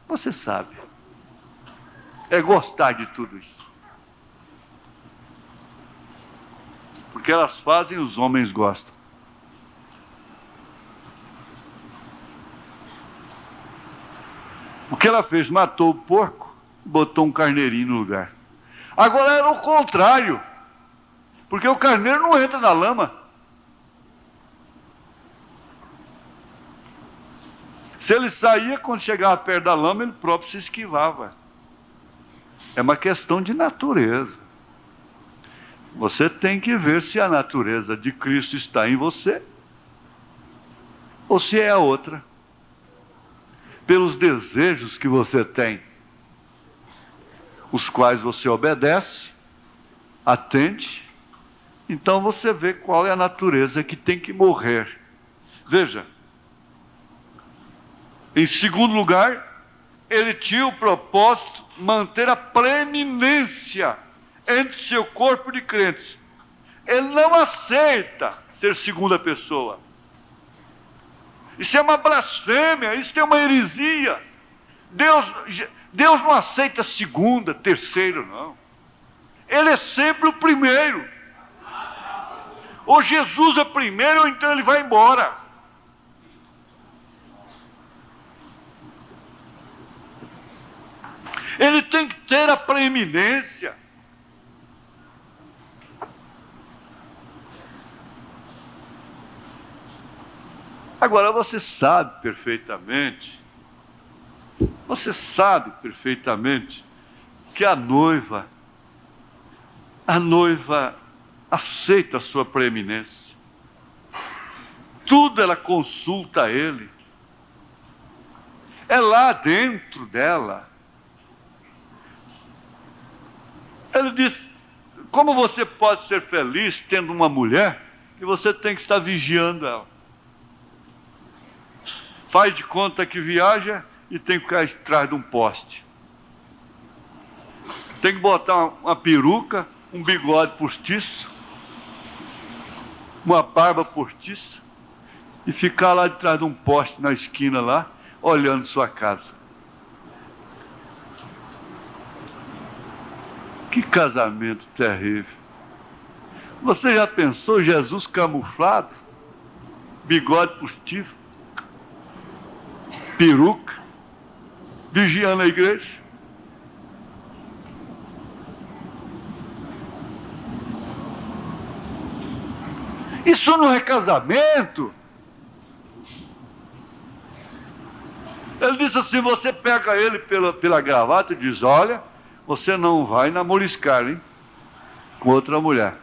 você sabe, é gostar de tudo isso. Porque elas fazem, os homens gostam. O que ela fez? Matou o porco, botou um carneirinho no lugar. Agora era o contrário, porque o carneiro não entra na lama. Se ele saía, quando chegava perto da lama, ele próprio se esquivava. É uma questão de natureza. Você tem que ver se a natureza de Cristo está em você, ou se é a outra. Pelos desejos que você tem, os quais você obedece, atende, então você vê qual é a natureza que tem que morrer. Veja, em segundo lugar, ele tinha o propósito de manter a preeminência entre seu corpo de crentes. Ele não aceita ser segunda pessoa. Isso é uma blasfêmia, isso é uma heresia. Deus não aceita segunda, terceiro, não. Ele é sempre o primeiro. Ou Jesus é primeiro, ou então ele vai embora. Ele tem que ter a preeminência. Agora, você sabe perfeitamente que a noiva aceita a sua preeminência. Tudo ela consulta a ele. É lá dentro dela. Ele diz: como você pode ser feliz tendo uma mulher que você tem que estar vigiando ela? Faz de conta que viaja e tem que ficar atrás de um poste. Tem que botar uma peruca, um bigode postiço, uma barba postiça e ficar lá de trás de um poste na esquina lá, olhando sua casa. Que casamento terrível. Você já pensou Jesus camuflado, bigode postiço, peruca, vigiando a igreja? Isso não é casamento. Ele disse assim: você pega ele pela gravata e diz: olha, você não vai namoriscar, hein, com outra mulher.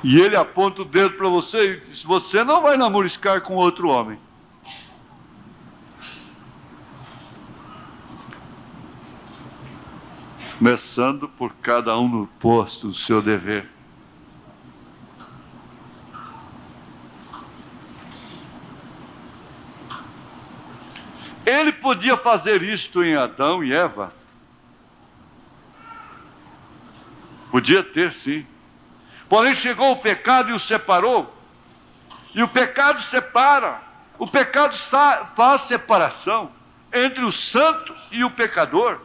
E ele aponta o dedo para você e diz: você não vai namoriscar com outro homem. Começando por cada um no posto do seu dever. Ele podia fazer isto em Adão e Eva. Podia ter, sim. Porém chegou o pecado e os separou. E o pecado separa. O pecado faz separação entre o santo e o pecador.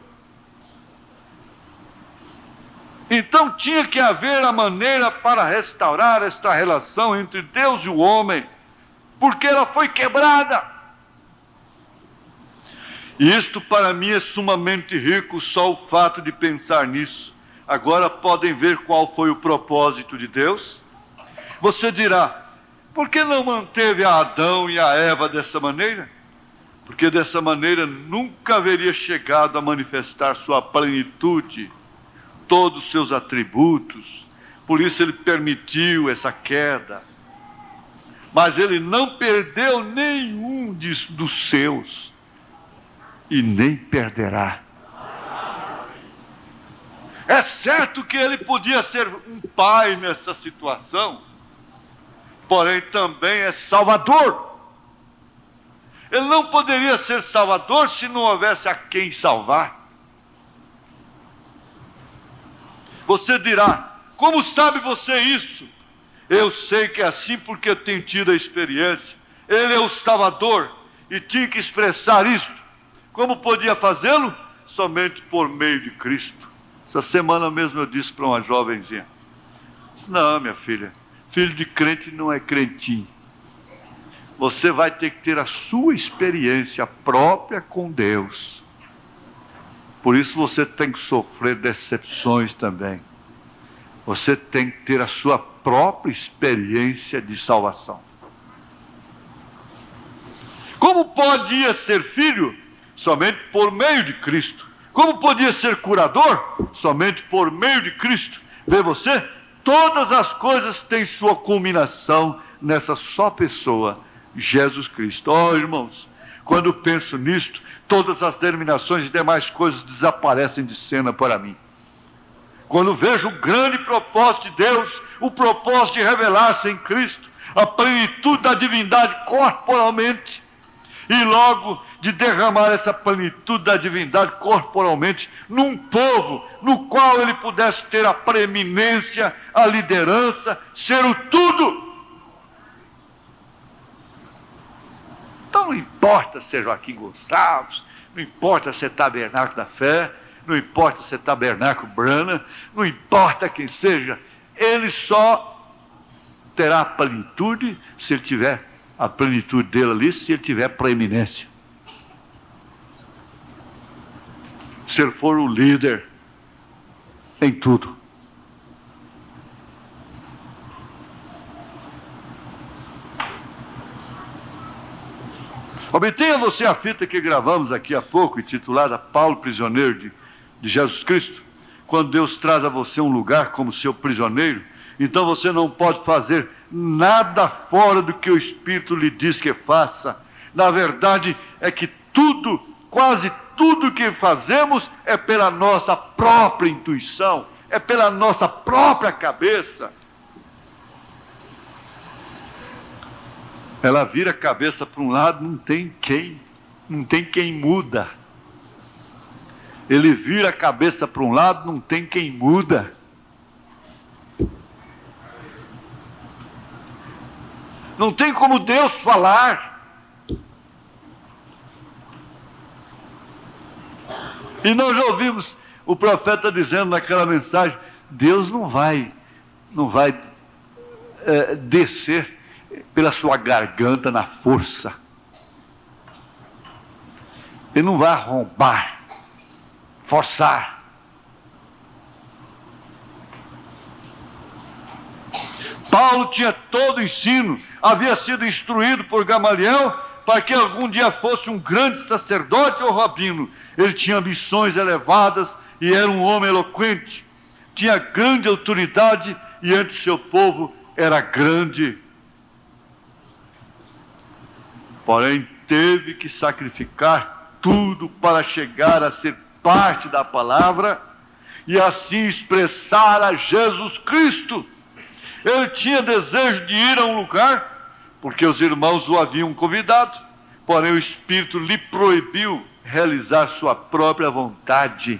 Então tinha que haver a maneira para restaurar esta relação entre Deus e o homem, porque ela foi quebrada. E isto para mim é sumamente rico, só o fato de pensar nisso. Agora podem ver qual foi o propósito de Deus? Você dirá, por que não manteve a Adão e a Eva dessa maneira? Porque dessa maneira nunca haveria chegado a manifestar sua plenitude, todos os seus atributos. Por isso ele permitiu essa queda. Mas ele não perdeu nenhum dos seus. E nem perderá. É certo que ele podia ser um pai nessa situação, porém também é salvador. Ele não poderia ser salvador se não houvesse a quem salvar. Você dirá, como sabe você isso? Eu sei que é assim porque eu tenho tido a experiência. Ele é o Salvador e tinha que expressar isto. Como podia fazê-lo? Somente por meio de Cristo. Essa semana mesmo eu disse para uma jovenzinha, disse, não, minha filha, filho de crente não é crentinho. Você vai ter que ter a sua experiência própria com Deus. Por isso você tem que sofrer decepções também. Você tem que ter a sua própria experiência de salvação. Como podia ser filho? Somente por meio de Cristo. Como podia ser curador? Somente por meio de Cristo. Vê você? Todas as coisas têm sua culminação nessa só pessoa, Jesus Cristo. Oh, irmãos, quando penso nisto, todas as denominações e demais coisas desaparecem de cena para mim. Quando vejo o grande propósito de Deus, o propósito de revelar-se em Cristo, a plenitude da divindade corporalmente, e logo de derramar essa plenitude da divindade corporalmente num povo no qual ele pudesse ter a preeminência, a liderança, ser o tudo. Então não importa ser Joaquim Gonçalves, não importa ser Tabernáculo da Fé, não importa ser Tabernáculo Brana, não importa quem seja, ele só terá a plenitude se ele tiver a plenitude dele ali, se ele tiver preeminência. Se ele for o líder em tudo. Obtenha você a fita que gravamos aqui há pouco, intitulada Paulo, prisioneiro de Jesus Cristo. Quando Deus traz a você um lugar como seu prisioneiro, então você não pode fazer nada fora do que o Espírito lhe diz que faça. Na verdade, é que tudo, quase tudo que fazemos é pela nossa própria intuição, é pela nossa própria cabeça. Ela vira a cabeça para um lado, não tem quem muda. Ele vira a cabeça para um lado, não tem quem muda. Não tem como Deus falar. E nós já ouvimos o profeta dizendo naquela mensagem, Deus não vai descer pela sua garganta na força. Ele não vai arrombar, forçar. Paulo tinha todo o ensino, havia sido instruído por Gamaliel para que algum dia fosse um grande sacerdote ou rabino. Ele tinha ambições elevadas e era um homem eloquente. Tinha grande autoridade e ante seu povo era grande. Porém, teve que sacrificar tudo para chegar a ser parte da palavra e assim expressar a Jesus Cristo. Ele tinha desejo de ir a um lugar, porque os irmãos o haviam convidado, porém o Espírito lhe proibiu realizar sua própria vontade.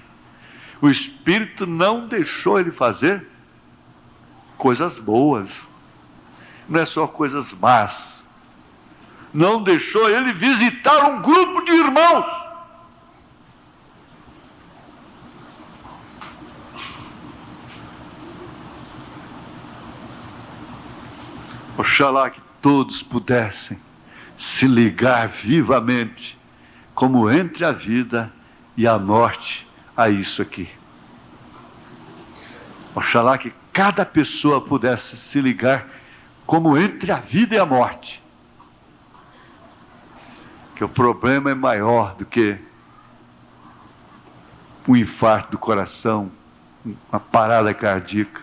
O Espírito não deixou ele fazer coisas boas, não é só coisas más. não deixou ele visitar um grupo de irmãos. Oxalá que todos pudessem se ligar vivamente, como entre a vida e a morte, a isso aqui. Oxalá que cada pessoa pudesse se ligar como entre a vida e a morte. Que o problema é maior do que um infarto do coração, uma parada cardíaca,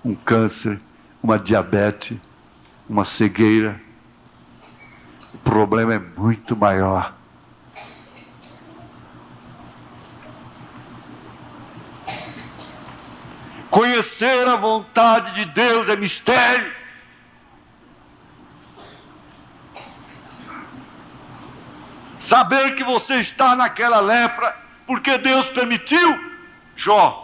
um câncer, uma diabetes, uma cegueira. O problema é muito maior. Conhecer a vontade de Deus é mistério. Saber que você está naquela lepra porque Deus permitiu, Jó.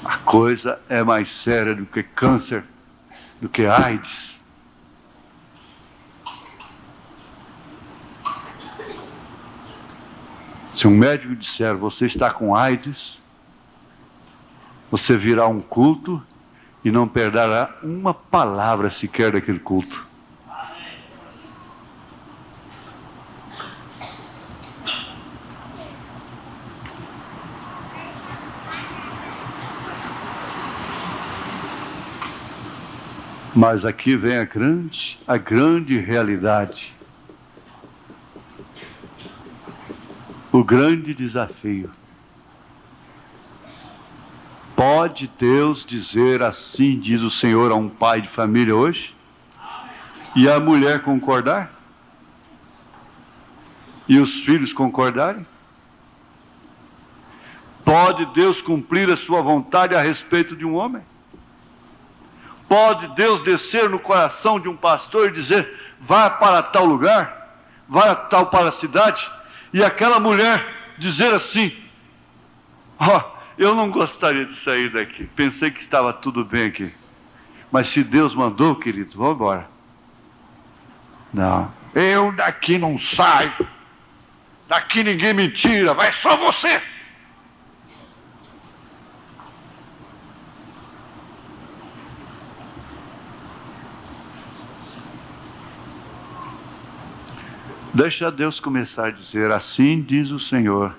A coisa é mais séria do que câncer, do que AIDS. Se um médico disser, você está com AIDS, você virá a um culto e não perderá uma palavra sequer daquele culto. Mas aqui vem a grande realidade. O grande desafio. Pode Deus dizer assim, diz o Senhor, a um pai de família hoje? E a mulher concordar? E os filhos concordarem? Pode Deus cumprir a sua vontade a respeito de um homem? Pode Deus descer no coração de um pastor e dizer, vá para tal lugar, vá para a cidade, e aquela mulher dizer assim, eu não gostaria de sair daqui, pensei que estava tudo bem aqui, mas se Deus mandou, querido, vamos embora. Não, eu daqui não saio, daqui ninguém me tira, vai só você. Deixa Deus começar a dizer, assim diz o Senhor,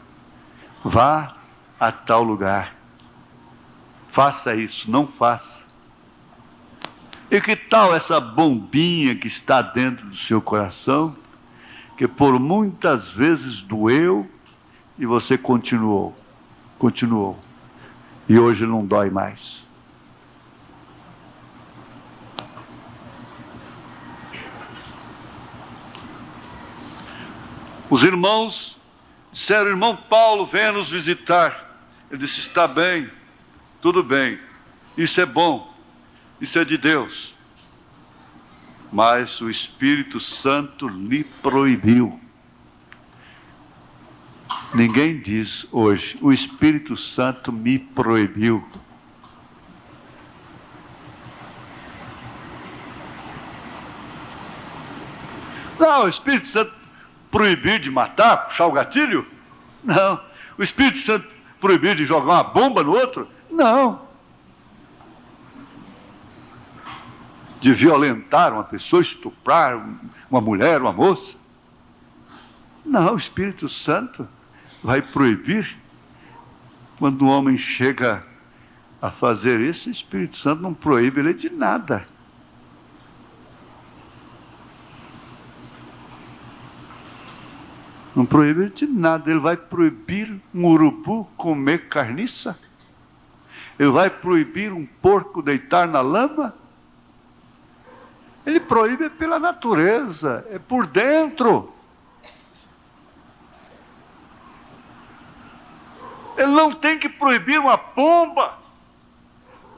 vá a tal lugar, faça isso, não faça. E que tal essa bombinha que está dentro do seu coração, que por muitas vezes doeu e você continuou, e hoje não dói mais. Os irmãos disseram, irmão Paulo, venha nos visitar. Ele disse, está bem, tudo bem, isso é bom, isso é de Deus. Mas o Espírito Santo lhe proibiu. Ninguém diz hoje, o Espírito Santo me proibiu. Não, o Espírito Santo proibiu de matar, puxar o gatilho? Não. O Espírito Santo proibiu de jogar uma bomba no outro? Não. De violentar uma pessoa, estuprar uma mulher, uma moça? Não, o Espírito Santo vai proibir. Quando o homem chega a fazer isso, o Espírito Santo não proíbe ele de nada. Não proíbe de nada. Ele vai proibir um urubu comer carniça? Ele vai proibir um porco deitar na lama? Ele proíbe pela natureza, é por dentro. Ele não tem que proibir uma pomba.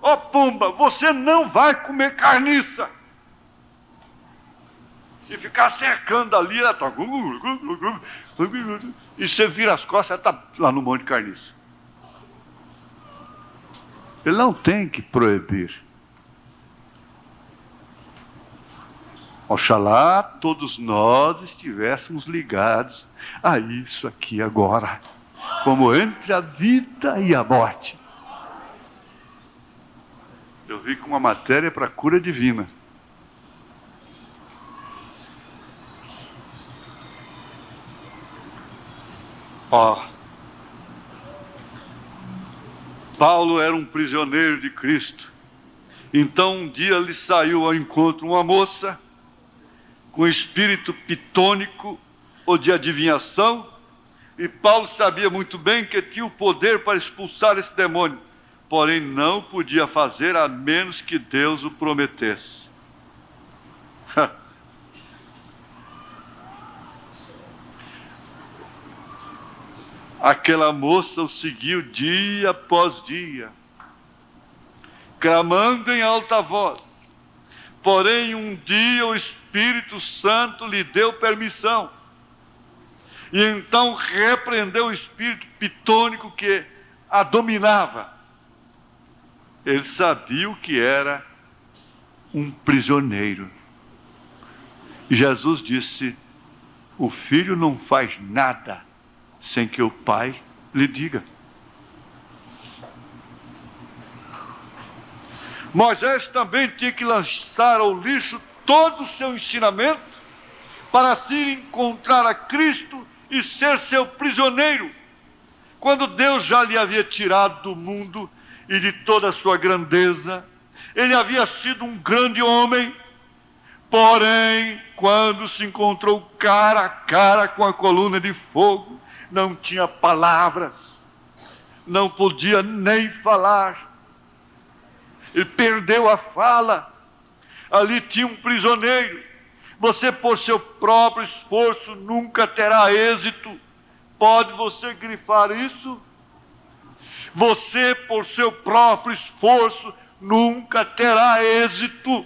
Ó pomba, você não vai comer carniça. E ficar cercando ali, ela tá... e você vira as costas, ela está lá no monte de carniça. Ele não tem que proibir. Oxalá todos nós estivéssemos ligados a isso aqui agora, como entre a vida e a morte. Eu vi com uma matéria para cura divina. Paulo era um prisioneiro de Cristo. Então um dia lhe saiu ao encontro uma moça com espírito pitônico ou de adivinhação, e Paulo sabia muito bem que tinha o poder para expulsar esse demônio, porém não podia fazer a menos que Deus o prometesse. Aquela moça o seguiu dia após dia, clamando em alta voz. Porém, um dia o Espírito Santo lhe deu permissão. E então repreendeu o espírito pitônico que a dominava. Ele sabia o que era um prisioneiro. E Jesus disse: o filho não faz nada sem que o pai lhe diga. Moisés também tinha que lançar ao lixo todo o seu ensinamento para assim encontrar a Cristo e ser seu prisioneiro, quando Deus já lhe havia tirado do mundo e de toda a sua grandeza. Ele havia sido um grande homem, porém, quando se encontrou cara a cara com a coluna de fogo, não tinha palavras, não podia nem falar. Ele perdeu a fala. Ali tinha um prisioneiro. Você, por seu próprio esforço, nunca terá êxito. Pode você grifar isso? Você, por seu próprio esforço, nunca terá êxito.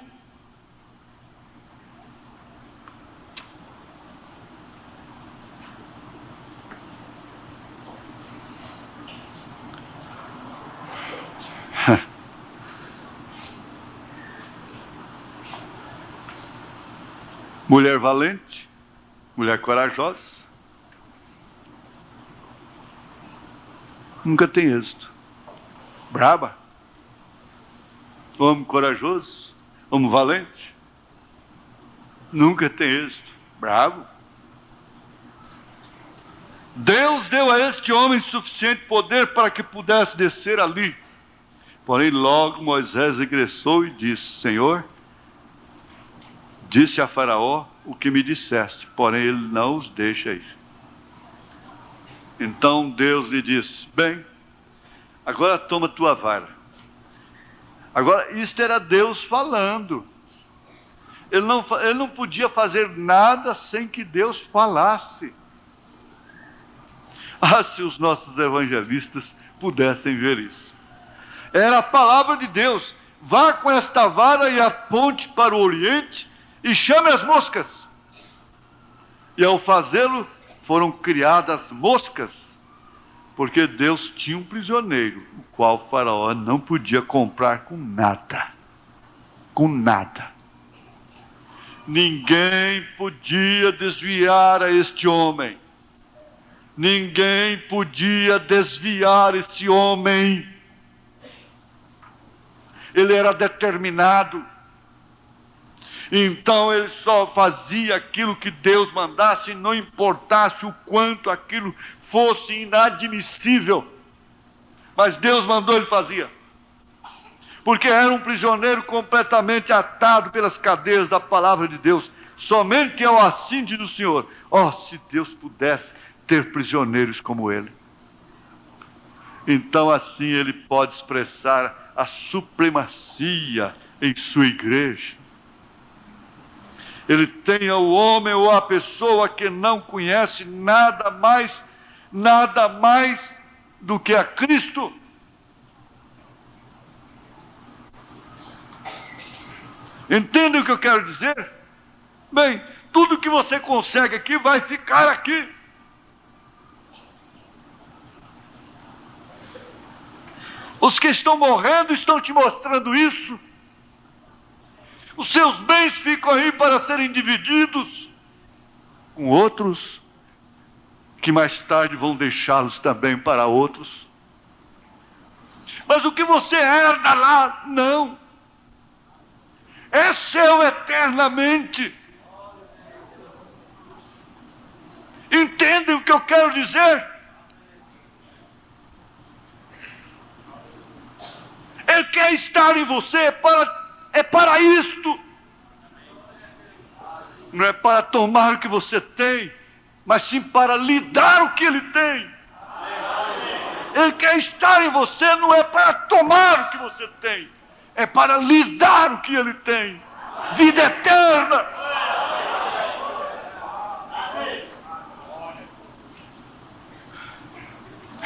Mulher valente, mulher corajosa, nunca tem êxito. Braba, homem corajoso, homem valente, nunca tem êxito. Bravo. Deus deu a este homem suficiente poder para que pudesse descer ali. Porém, logo Moisés regressou e disse: Senhor, disse a Faraó o que me disseste, porém ele não os deixa ir. Então Deus lhe disse: bem, agora toma tua vara. Agora, isto era Deus falando. Ele não podia fazer nada sem que Deus falasse. Ah, se os nossos evangelistas pudessem ver isso. Era a palavra de Deus. Vá com esta vara e aponte para o oriente e chame as moscas. E ao fazê-lo, foram criadas moscas, porque Deus tinha um prisioneiro, o qual o Faraó não podia comprar com nada. Com nada. Ninguém podia desviar a este homem. Ninguém podia desviar esse homem. Ele era determinado. Então ele só fazia aquilo que Deus mandasse, não importasse o quanto aquilo fosse inadmissível. Mas Deus mandou, ele fazia. Porque era um prisioneiro completamente atado pelas cadeias da palavra de Deus, somente ao assinte do Senhor. Oh, se Deus pudesse ter prisioneiros como ele. Então assim ele pode expressar a supremacia em sua igreja. Ele tem o homem ou a pessoa que não conhece nada mais do que a Cristo. Entende o que eu quero dizer? Bem, tudo que você consegue aqui vai ficar aqui. Os que estão morrendo estão te mostrando isso. Os seus bens ficam aí para serem divididos com outros, que mais tarde vão deixá-los também para outros. Mas o que você herda lá, não. É seu eternamente. Entendem o que eu quero dizer? Ele quer estar em você é para isto. Não é para tomar o que você tem, mas sim para lhe dar o que ele tem. Ele quer estar em você, não é para tomar o que você tem, é para lhe dar o que ele tem. Vida eterna.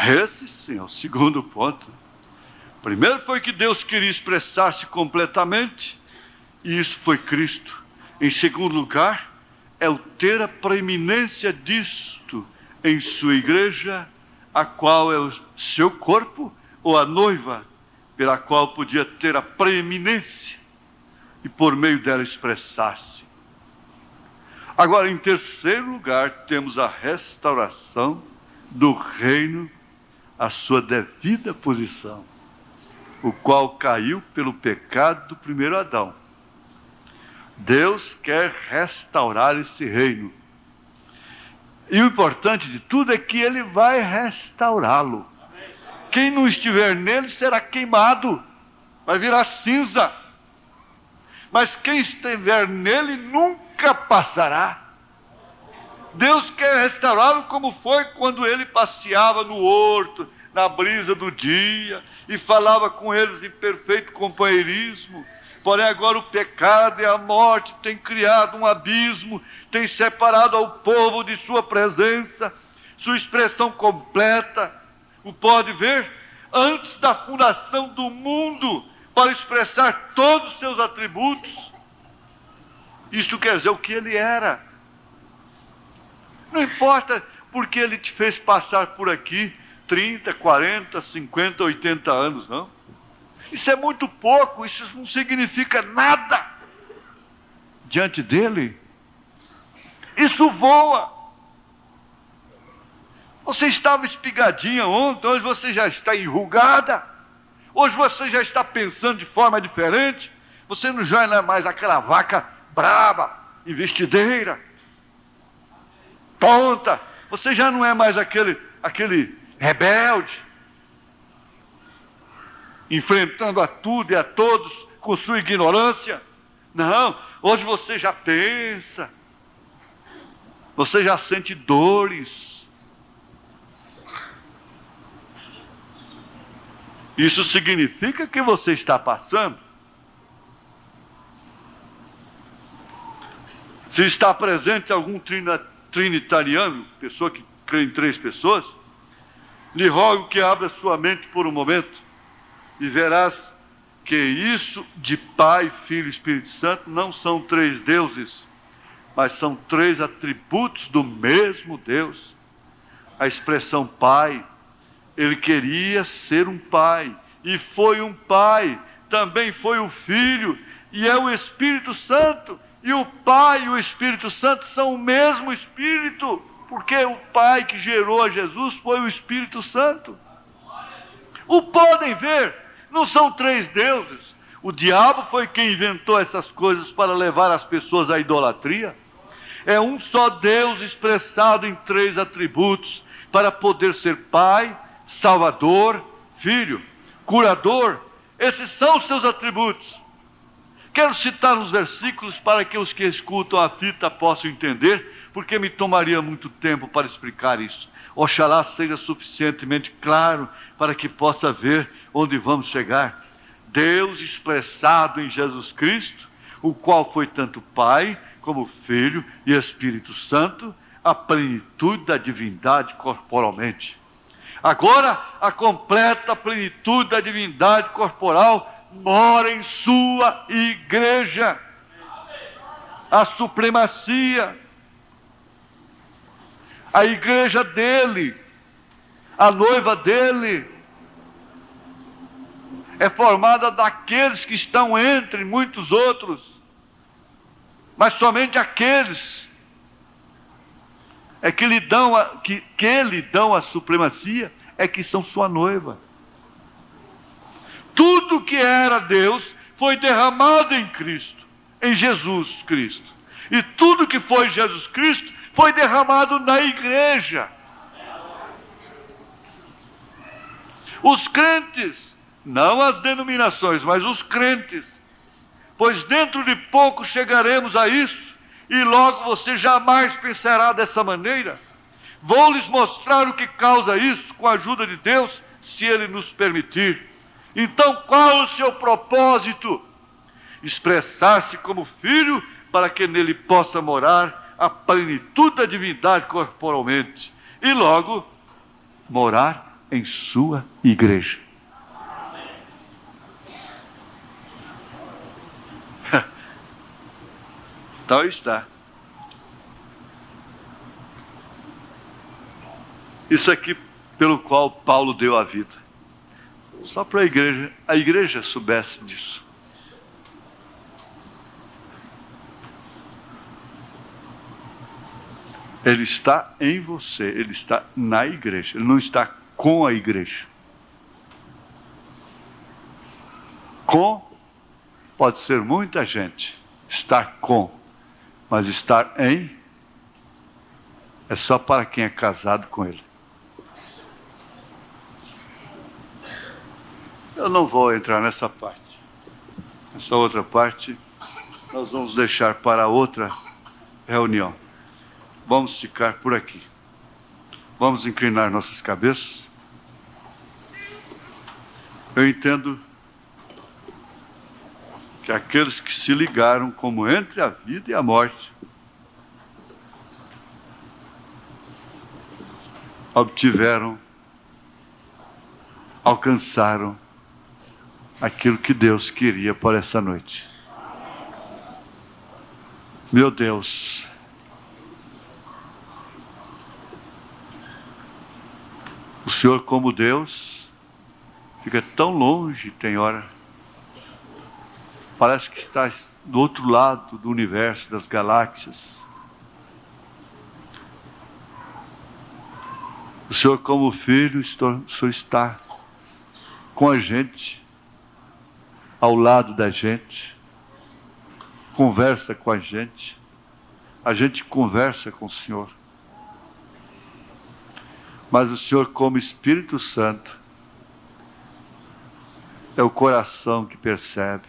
Esse sim é o segundo ponto. Primeiro foi que Deus queria expressar-se completamente, e isso foi Cristo. Em segundo lugar, é o ter a preeminência disto em sua igreja, a qual é o seu corpo, ou a noiva, pela qual podia ter a preeminência, e por meio dela expressar-se. Agora, em terceiro lugar, temos a restauração do reino à sua devida posição, o qual caiu pelo pecado do primeiro Adão. Deus quer restaurar esse reino. E o importante de tudo é que Ele vai restaurá-lo. Quem não estiver nele será queimado, vai virar cinza. Mas quem estiver nele nunca passará. Deus quer restaurá-lo como foi quando ele passeava no horto, na brisa do dia, e falava com eles em perfeito companheirismo. Porém agora o pecado e a morte têm criado um abismo, têm separado ao povo de sua presença. Sua expressão completa, o pode ver, antes da fundação do mundo, para expressar todos os seus atributos. Isto quer dizer o que ele era. Não importa porque ele te fez passar por aqui 30, 40, 50, 80 anos, não. Isso é muito pouco, isso não significa nada diante dele. Isso voa. Você estava espigadinha ontem, hoje você já está enrugada. Hoje você já está pensando de forma diferente. Você não já não é mais aquela vaca braba, investideira, tonta. Você já não é mais aquele rebelde, enfrentando a tudo e a todos com sua ignorância. Não, hoje você já pensa, você já sente dores. Isso significa que você está passando. Se está presente algum trinitariano, pessoa que crê em 3 pessoas, lhe rogo que abra sua mente por um momento e verás que isso de Pai, Filho e Espírito Santo não são 3 deuses, mas são 3 atributos do mesmo Deus. A expressão Pai, ele queria ser um pai, e foi um pai, também foi o Filho, e é o Espírito Santo. E o Pai e o Espírito Santo são o mesmo Espírito, porque o Pai que gerou a Jesus foi o Espírito Santo. O podem ver, não são 3 deuses. O diabo foi quem inventou essas coisas para levar as pessoas à idolatria. É um só Deus expressado em 3 atributos, para poder ser Pai, Salvador, Filho, Curador. Esses são os seus atributos. Quero citar uns versículos para que os que escutam a fita possam entender, porque me tomaria muito tempo para explicar isso. Oxalá seja suficientemente claro para que possa ver onde vamos chegar. Deus expressado em Jesus Cristo, o qual foi tanto Pai como Filho e Espírito Santo, a plenitude da divindade corporalmente. Agora, a completa plenitude da divindade corporal mora em sua igreja. A supremacia, a igreja dele, a noiva dele, é formada daqueles que estão entre muitos outros, mas somente aqueles que lhe dão a supremacia é que são sua noiva. Tudo que era Deus foi derramado em Cristo, em Jesus Cristo. E tudo que foi Jesus Cristo foi derramado na igreja. Os crentes, não as denominações, mas os crentes, pois dentro de pouco chegaremos a isso, e logo você jamais pensará dessa maneira. Vou lhes mostrar o que causa isso, com a ajuda de Deus, se Ele nos permitir. Então, qual o seu propósito? Expressar-se como filho, para que nele possa morar a plenitude da divindade corporalmente, e logo morar em sua igreja. Então está. Isso aqui pelo qual Paulo deu a vida. Só para a igreja soubesse disso. Ele está em você, ele está na igreja, ele não está com a igreja. Com pode ser muita gente, estar com, mas estar em é só para quem é casado com ele. Eu não vou entrar nessa parte. Essa outra parte nós vamos deixar para outra reunião. Vamos ficar por aqui. Vamos inclinar nossas cabeças. Eu entendo que aqueles que se ligaram como entre a vida e a morte alcançaram aquilo que Deus queria para essa noite. Meu Deus, o Senhor como Deus fica tão longe, tem hora. Parece que está do outro lado do universo, das galáxias. O Senhor como Filho, o Senhor está com a gente, ao lado da gente, conversa com a gente conversa com o Senhor. Mas o Senhor como Espírito Santo é o coração que percebe.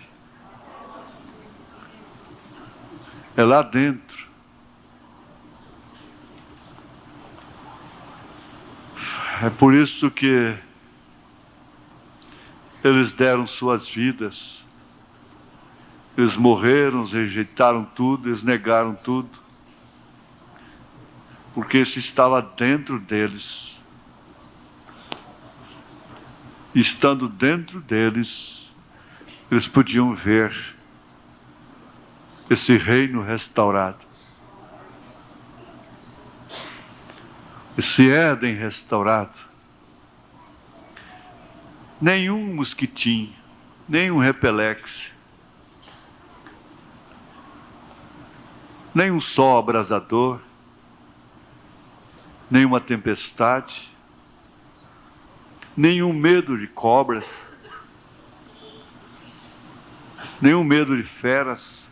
É lá dentro. É por isso que eles deram suas vidas. Eles morreram, eles rejeitaram tudo, eles negaram tudo. Porque isso estava dentro deles. E estando dentro deles, eles podiam ver esse reino restaurado. Esse Éden restaurado. Nenhum mosquitinho, nenhum repelex, nenhum sol abrasador, nenhuma tempestade, nenhum medo de cobras, nenhum medo de feras,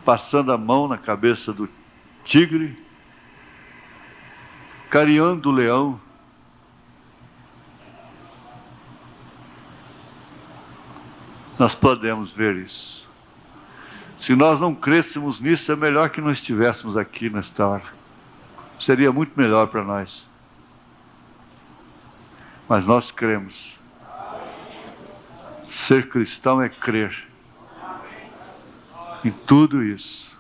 passando a mão na cabeça do tigre, cariando o leão. Nós podemos ver isso. Se nós não crêssemos nisso, é melhor que não estivéssemos aqui nesta hora. Seria muito melhor para nós. Mas nós cremos. Ser cristão é crer em tudo isso.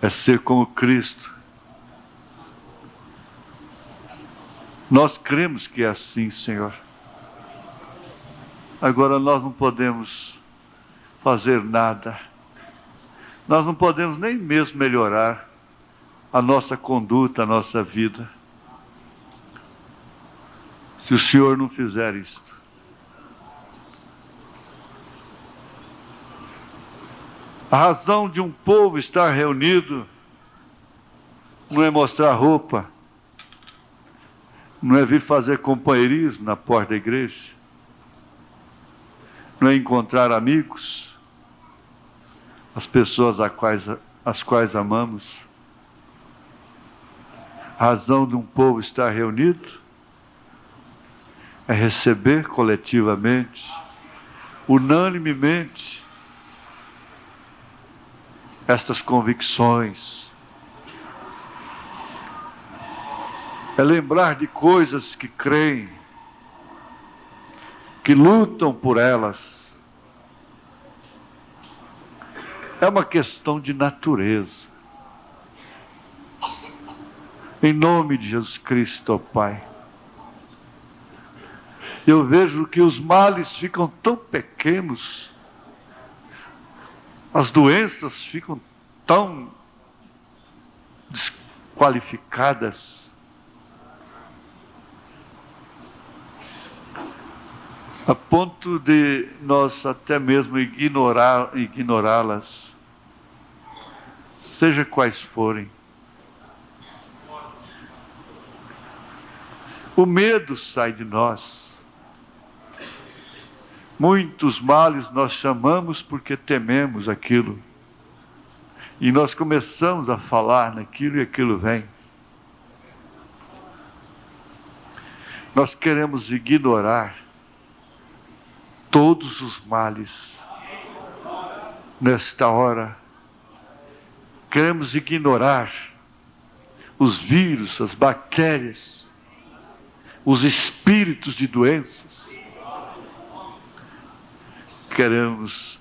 É ser como Cristo. Nós cremos que é assim, Senhor. Agora nós não podemos fazer nada. Nós não podemos nem mesmo melhorar a nossa conduta, a nossa vida. se o Senhor não fizer isto. A razão de um povo estar reunido não é mostrar roupa, não é vir fazer companheirismo na porta da igreja, não é encontrar amigos, as pessoas as quais amamos. A razão de um povo estar reunido é receber coletivamente, unanimemente, estas convicções. É lembrar de coisas que creem, que lutam por elas. É uma questão de natureza. Em nome de Jesus Cristo, ó Pai, eu vejo que os males ficam tão pequenos, as doenças ficam tão desqualificadas, a ponto de nós até mesmo ignorá-las, seja quais forem. O medo sai de nós. Muitos males nós chamamos porque tememos aquilo. E nós começamos a falar naquilo e aquilo vem. Nós queremos ignorar todos os males nesta hora. Queremos ignorar os vírus, as bactérias, os espíritos de doenças. Queremos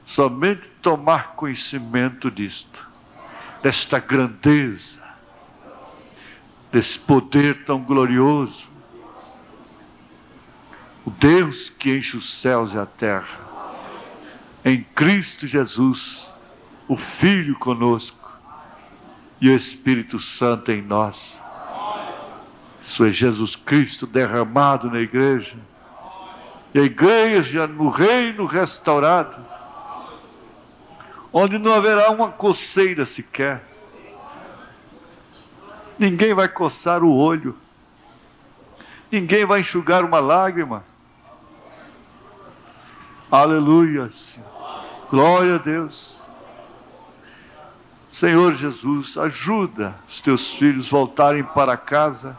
somente tomar conhecimento disto, desta grandeza, desse poder tão glorioso, o Deus que enche os céus e a terra, em Cristo Jesus, o Filho conosco e o Espírito Santo em nós. Isso é Jesus Cristo derramado na igreja, e a igreja no reino restaurado, onde não haverá uma coceira sequer. Ninguém vai coçar o olho, ninguém vai enxugar uma lágrima. Aleluia, glória a Deus. Senhor Jesus, ajuda os teus filhos a voltarem para casa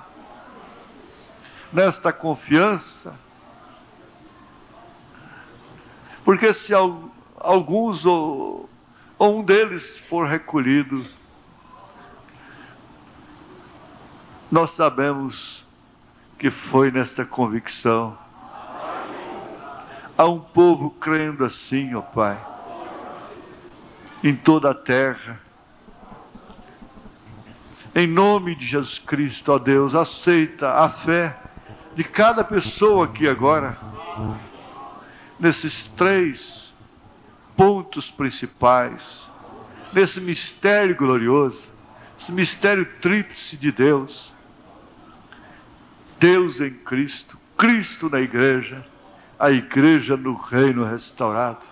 nesta confiança, porque se alguns ou um deles for recolhido, nós sabemos que foi nesta convicção. Há um povo crendo assim, ó Pai, em toda a terra. Em nome de Jesus Cristo, ó Deus, aceita a fé de cada pessoa aqui agora, nesses 3 pontos principais, nesse mistério glorioso, esse mistério tríplice de Deus. Deus em Cristo, Cristo na igreja, a igreja no reino restaurado.